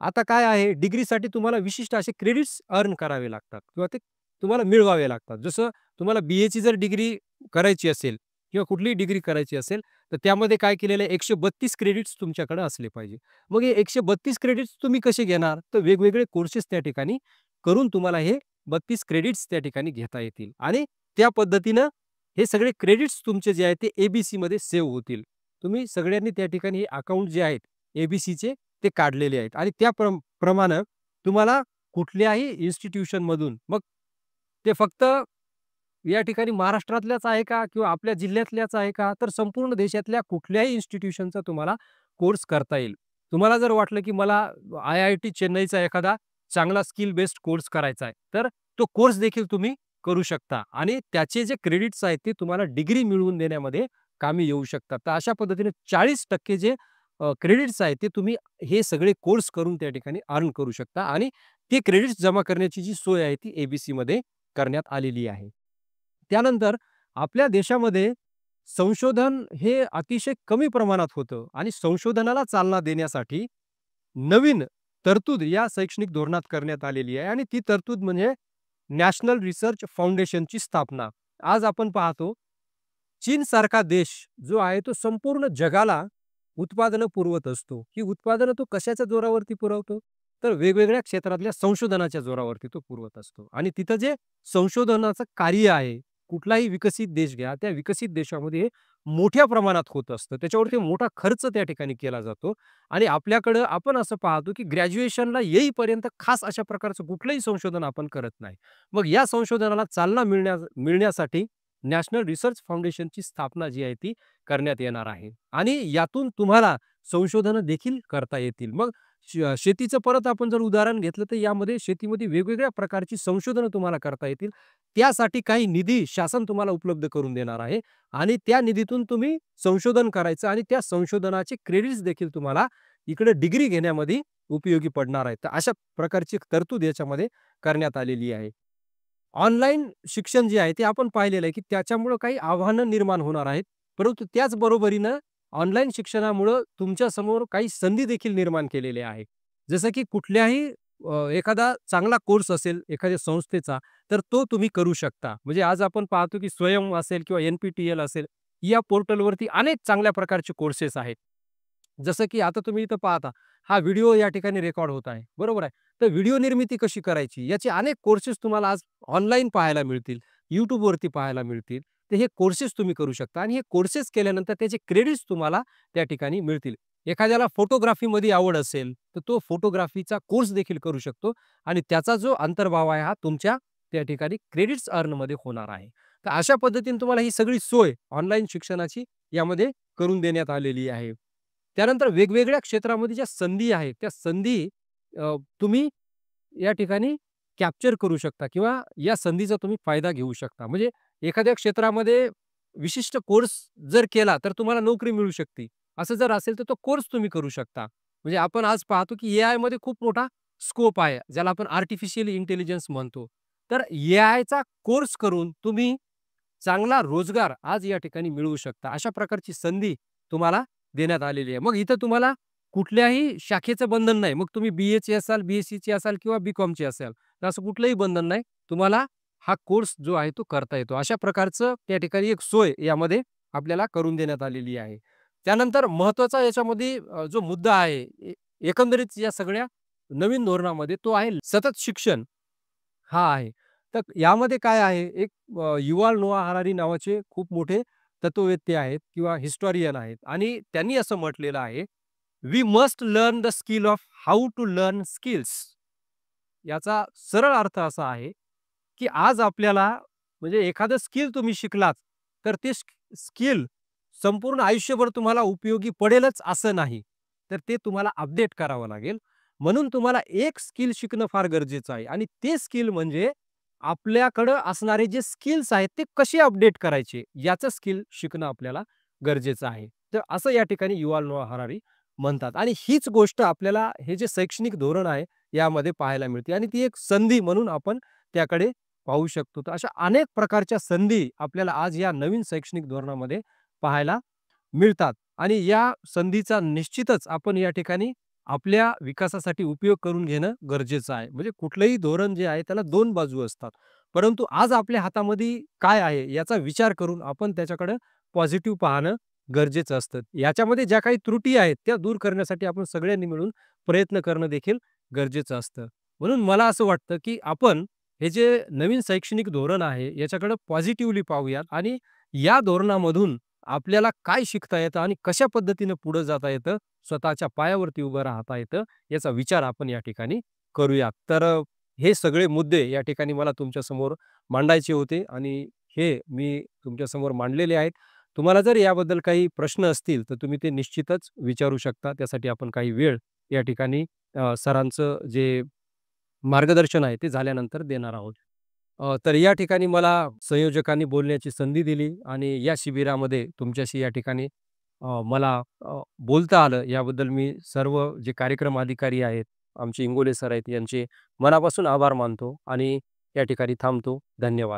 आता काय आहे, डिग्रीसाठी तुम्हाला विशिष्ट असे क्रेडिट्स अर्न करावे लागतात किंवा ते तुम्हाला मिळवावे लागतात. जसं तुम्हाला BAची जर डिग्री करायची असेल किंवा कुठलीही डिग्री करायची असेल, तर त्यामध्ये काय केलेलं आहे, 132 क्रेडिट्स तुमच्याकडे असले पाहिजे. मग हे 132 क्रेडिट्स तुम्ही कसे घेणार? तर वेगवेगळे कोर्सेस त्या ठिकाणी करून तुम्हाला हे 32 क्रेडिट्स त्या ठिकाणी घेता येतील आणि त्या पद्धतीनं हे सगळे क्रेडिट्स तुमचे जे आहेत ते एबीसीमध्ये सेव्ह होतील. तुम्ही सगळ्यांनी त्या ठिकाणी हे अकाउंट जे आहेत एबीसीचे ते काढलेले आहेत आणि त्या प्रमाणे तुम्हाला कुठल्याही इन्स्टिट्यूशनमधून मग ते फक्त या ठिकाणी महाराष्ट्रातल्याच आहे का किंवा आपल्या जिल्ह्यातल्याच आहे का, तर संपूर्ण देशातल्या कुठल्याही इन्स्टिट्यूशनचा तुम्हाला कोर्स करता येईल. तुम्हाला जर वाटलं की मला IIT चेन्नईचा एखादा चांगला स्किल बेस्ड कोर्स करायचा आहे, तर तो कोर्स देखील तुम्ही करू शकता आणि त्याचे जे क्रेडिट्स आहेत ते तुम्हाला डिग्री मिळवून देण्यामध्ये कामी येऊ शकतात. तर अशा पद्धतीने 40% जे क्रेडिट्स आहेत ते तुम्ही हे सगळे कोर्स करून त्या ठिकाणी अर्न करू शकता आणि ते क्रेडिट्स जमा करण्याची जी सोय आहे ती एबीसीमध्ये करण्यात आलेली आहे. त्यानंतर आपल्या देशामध्ये संशोधन हे अतिशय कमी प्रमाणात होतं आणि संशोधनाला चालना देण्यासाठी नवीन तरतूद या शैक्षणिक धोरणात करण्यात आलेली आहे आणि ती तरतूद म्हणजे नॅशनल रिसर्च फाउंडेशनची स्थापना. आज आपण पाहतो चीनसारखा देश जो आहे तो संपूर्ण जगाला उत्पादनं पुरवत असतो. ही उत्पादनं तो कशाच्या जोरावरती पुरवतो? तर वेगवेगळ्या क्षेत्रातल्या संशोधनाच्या जोरावरती तो पुरवत असतो आणि तिथं जे संशोधनाचं कार्य आहे, कुठलाही विकसित देश घ्या, त्या विकसित देशामध्ये हे मोठ्या प्रमाणात होत असतं. त्याच्यावरती मोठा खर्च त्या ठिकाणी केला जातो आणि आपल्याकडं आपण असं पाहतो, की ग्रॅज्युएशनला येईपर्यंत खास अशा प्रकारचं कुठलंही संशोधन आपण करत नाही. मग या संशोधनाला चालना मिळण्यासाठी नॅशनल रिसर्च फाउंडेशनची स्थापना जी आहे ती करण्यात येणार आहे आणि यातून तुम्हाला संशोधनं देखील करता येतील. मग शेतीचं परत आपण जर उदाहरण घेतलं तर यामध्ये शेतीमध्ये वेगवेगळ्या प्रकारची संशोधनं तुम्हाला करता येतील. त्यासाठी काही निधी शासन तुम्हाला उपलब्ध करून देणार आहे आणि त्या निधीतून तुम्ही संशोधन करायचं आणि त्या संशोधनाचे क्रेडिट्स देखील तुम्हाला इकडे डिग्री घेण्यामध्ये उपयोगी पडणार आहेत. तर अशा प्रकारची तरतूद याच्यामध्ये करण्यात आलेली आहे. ऑनलाईन शिक्षण जे आहे ते आपण पाहिलेलं आहे, की त्याच्यामुळं काही आव्हानं निर्माण होणार आहेत. परंतु त्याच बरोबरीनं ऑनलाईन शिक्षणामुळं तुमच्यासमोर काही संधी देखील निर्माण केलेल्या आहेत. जसं की कुठल्याही एखादा चांगला कोर्स असेल एखाद्या संस्थेचा, तर तो तुम्ही करू शकता. म्हणजे आज आपण पाहतो की स्वयं असेल किंवा NPTEL असेल, या पोर्टलवरती अनेक चांगल्या प्रकारचे कोर्सेस आहेत. जसं की आता तुम्ही इथं पाहता, हा व्हिडिओ या ठिकाणी रेकॉर्ड होत आहे, बरोबर आहे. तर व्हिडिओ निर्मिती कशी करायची याचे अनेक कोर्सेस तुम्हाला आज ऑनलाईन पाहायला मिळतील, YouTubeवरती पाहायला मिळतील. तर हे कोर्सेस तुम्ही करू शकता आणि हे कोर्सेस केल्यानंतर त्याचे क्रेडिट्स तुम्हाला त्या ठिकाणी मिळतील. एखाद्याला फोटोग्राफीमध्ये आवड असेल, तर तो फोटोग्राफीचा कोर्स देखील करू शकतो आणि त्याचा जो अंतर्भाव आहे हा तुमच्या त्या ठिकाणी क्रेडिट्स अर्नमध्ये होणार आहे. तर अशा पद्धतीने तुम्हाला ही सगळी सोय ऑनलाईन शिक्षणाची यामध्ये करून देण्यात आलेली आहे. त्यानंतर वेगवेगळ्या क्षेत्रामध्ये ज्या संधी आहेत, त्या संधी तुम्ही या ठिकाणी कॅप्चर करू शकता किंवा या संधीचा तुम्ही फायदा घेऊ शकता. म्हणजे एखाद्या क्षेत्रामध्ये विशिष्ट कोर्स जर केला, तर तुम्हाला नोकरी मिळू शकते. असं जर असेल, तर तो कोर्स तुम्ही करू शकता. म्हणजे आपण आज पाहतो, की एआयमध्ये खूप मोठा स्कोप आहे, ज्याला आपण आर्टिफिशियल इंटेलिजन्स म्हणतो. तर एआयचा कोर्स करून तुम्ही चांगला रोजगार आज या ठिकाणी मिळवू शकता. अशा प्रकारची संधी तुम्हाला देण्यात आलेली आहे. मग इथं तुम्हाला कुठल्याही शाखेचं बंधन नाही. मग तुम्ही BAचे असाल, BSCचे असाल किंवा BComचे असाल, तर असं कुठलंही बंधन नाही. तुम्हाला हा कोर्स जो आहे तो करता येतो. अशा प्रकारचं त्या ठिकाणी एक सोय यामध्ये आपल्याला करून देण्यात आलेली आहे. त्यानंतर महत्त्वाचा याच्यामध्ये जो मुद्दा आहे एकंदरीत या सगळ्या नवीन धोरणामध्ये तो आहे सतत शिक्षण हा आहे. तर यामध्ये काय आहे एक युval नोआ हरारी नावाचे खूप मोठे तत्ववेत्ते आहेत किंवा हिस्टोरियन आहेत आणि त्यांनी असं म्हटलेलं आहे, "we must learn the skill of how to learn skills." याचा सरळ अर्थ असा आहे, की आज आपल्याला म्हणजे एखादं स्किल तुम्ही शिकलात, तर ते स्किल संपूर्ण आयुष्यभर तुम्हाला उपयोगी पडेलच असं नाही. तर ते तुम्हाला अपडेट करावं लागेल. म्हणून तुम्हाला एक स्किल शिकणं फार गरजेचं आहे आणि ते स्किल म्हणजे आपल्याकडं असणारे जे स्किल्स आहेत ते कसे अपडेट करायचे याचं स्किल शिकणं आपल्याला गरजेचं आहे. तर असं या ठिकाणी युval नोआ हरारी म्हणतात आणि हीच गोष्ट आपल्याला हे जे शैक्षणिक धोरण आहे यामध्ये पाहायला मिळते आणि ती एक संधी म्हणून आपण त्याकडे पाहू शकतो. तर अशा अनेक प्रकारच्या संधी आपल्याला आज या नवीन शैक्षणिक धोरणामध्ये पाहायला मिळतात आणि या संधीचा निश्चितच आपण या ठिकाणी आपल्या विकासासाठी उपयोग करून घेणं गरजेचं आहे. म्हणजे कुठलंही धोरण जे आहे त्याला 2 बाजू असतात. परंतु आज आपल्या हातामध्ये काय आहे याचा विचार करून आपण त्याच्याकडे पॉझिटिव्ह पाहणं गरजेचं असतं. याच्यामध्ये ज्या काही त्रुटी आहेत त्या दूर करण्यासाठी आपण सगळ्यांनी मिळून प्रयत्न करणं देखील गरजेचं असतं. म्हणून मला असं वाटतं, की आपण हे जे नवीन शैक्षणिक धोरण आहे याच्याकडे पॉझिटिव्हली पाहूयात आणि या धोरणामधून आपल्याला काय शिकता येतं आणि कशा पद्धतीनं पुढे जाता येतं, स्वतःच्या पायावरती उभं राहता येतं, याचा विचार आपण या ठिकाणी करूयात. तर हे सगळे मुद्दे या ठिकाणी मला तुमच्यासमोर मांडायचे होते आणि हे मी तुमच्यासमोर मांडलेले आहेत. तुम्हाला जर याबद्दल काही प्रश्न असतील, तर तुम्ही ते निश्चितच विचारू शकता. त्यासाठी आपण काही वेळ या ठिकाणी सरांचं जे मार्गदर्शन आहे ते झाल्यानंतर देणार आहोत. तर या ठिकाणी मला संयोजकांनी बोलण्याची संधी दिली आणि या शिबिरामध्ये तुमच्याशी या ठिकाणी मला बोलता आलं याबद्दल मी सर्व जे कार्यक्रम अधिकारी आहेत, आमचे इंगोले सर आहेत यांचे मनापासून आभार मानतो आणि या ठिकाणी थांबतो. धन्यवाद.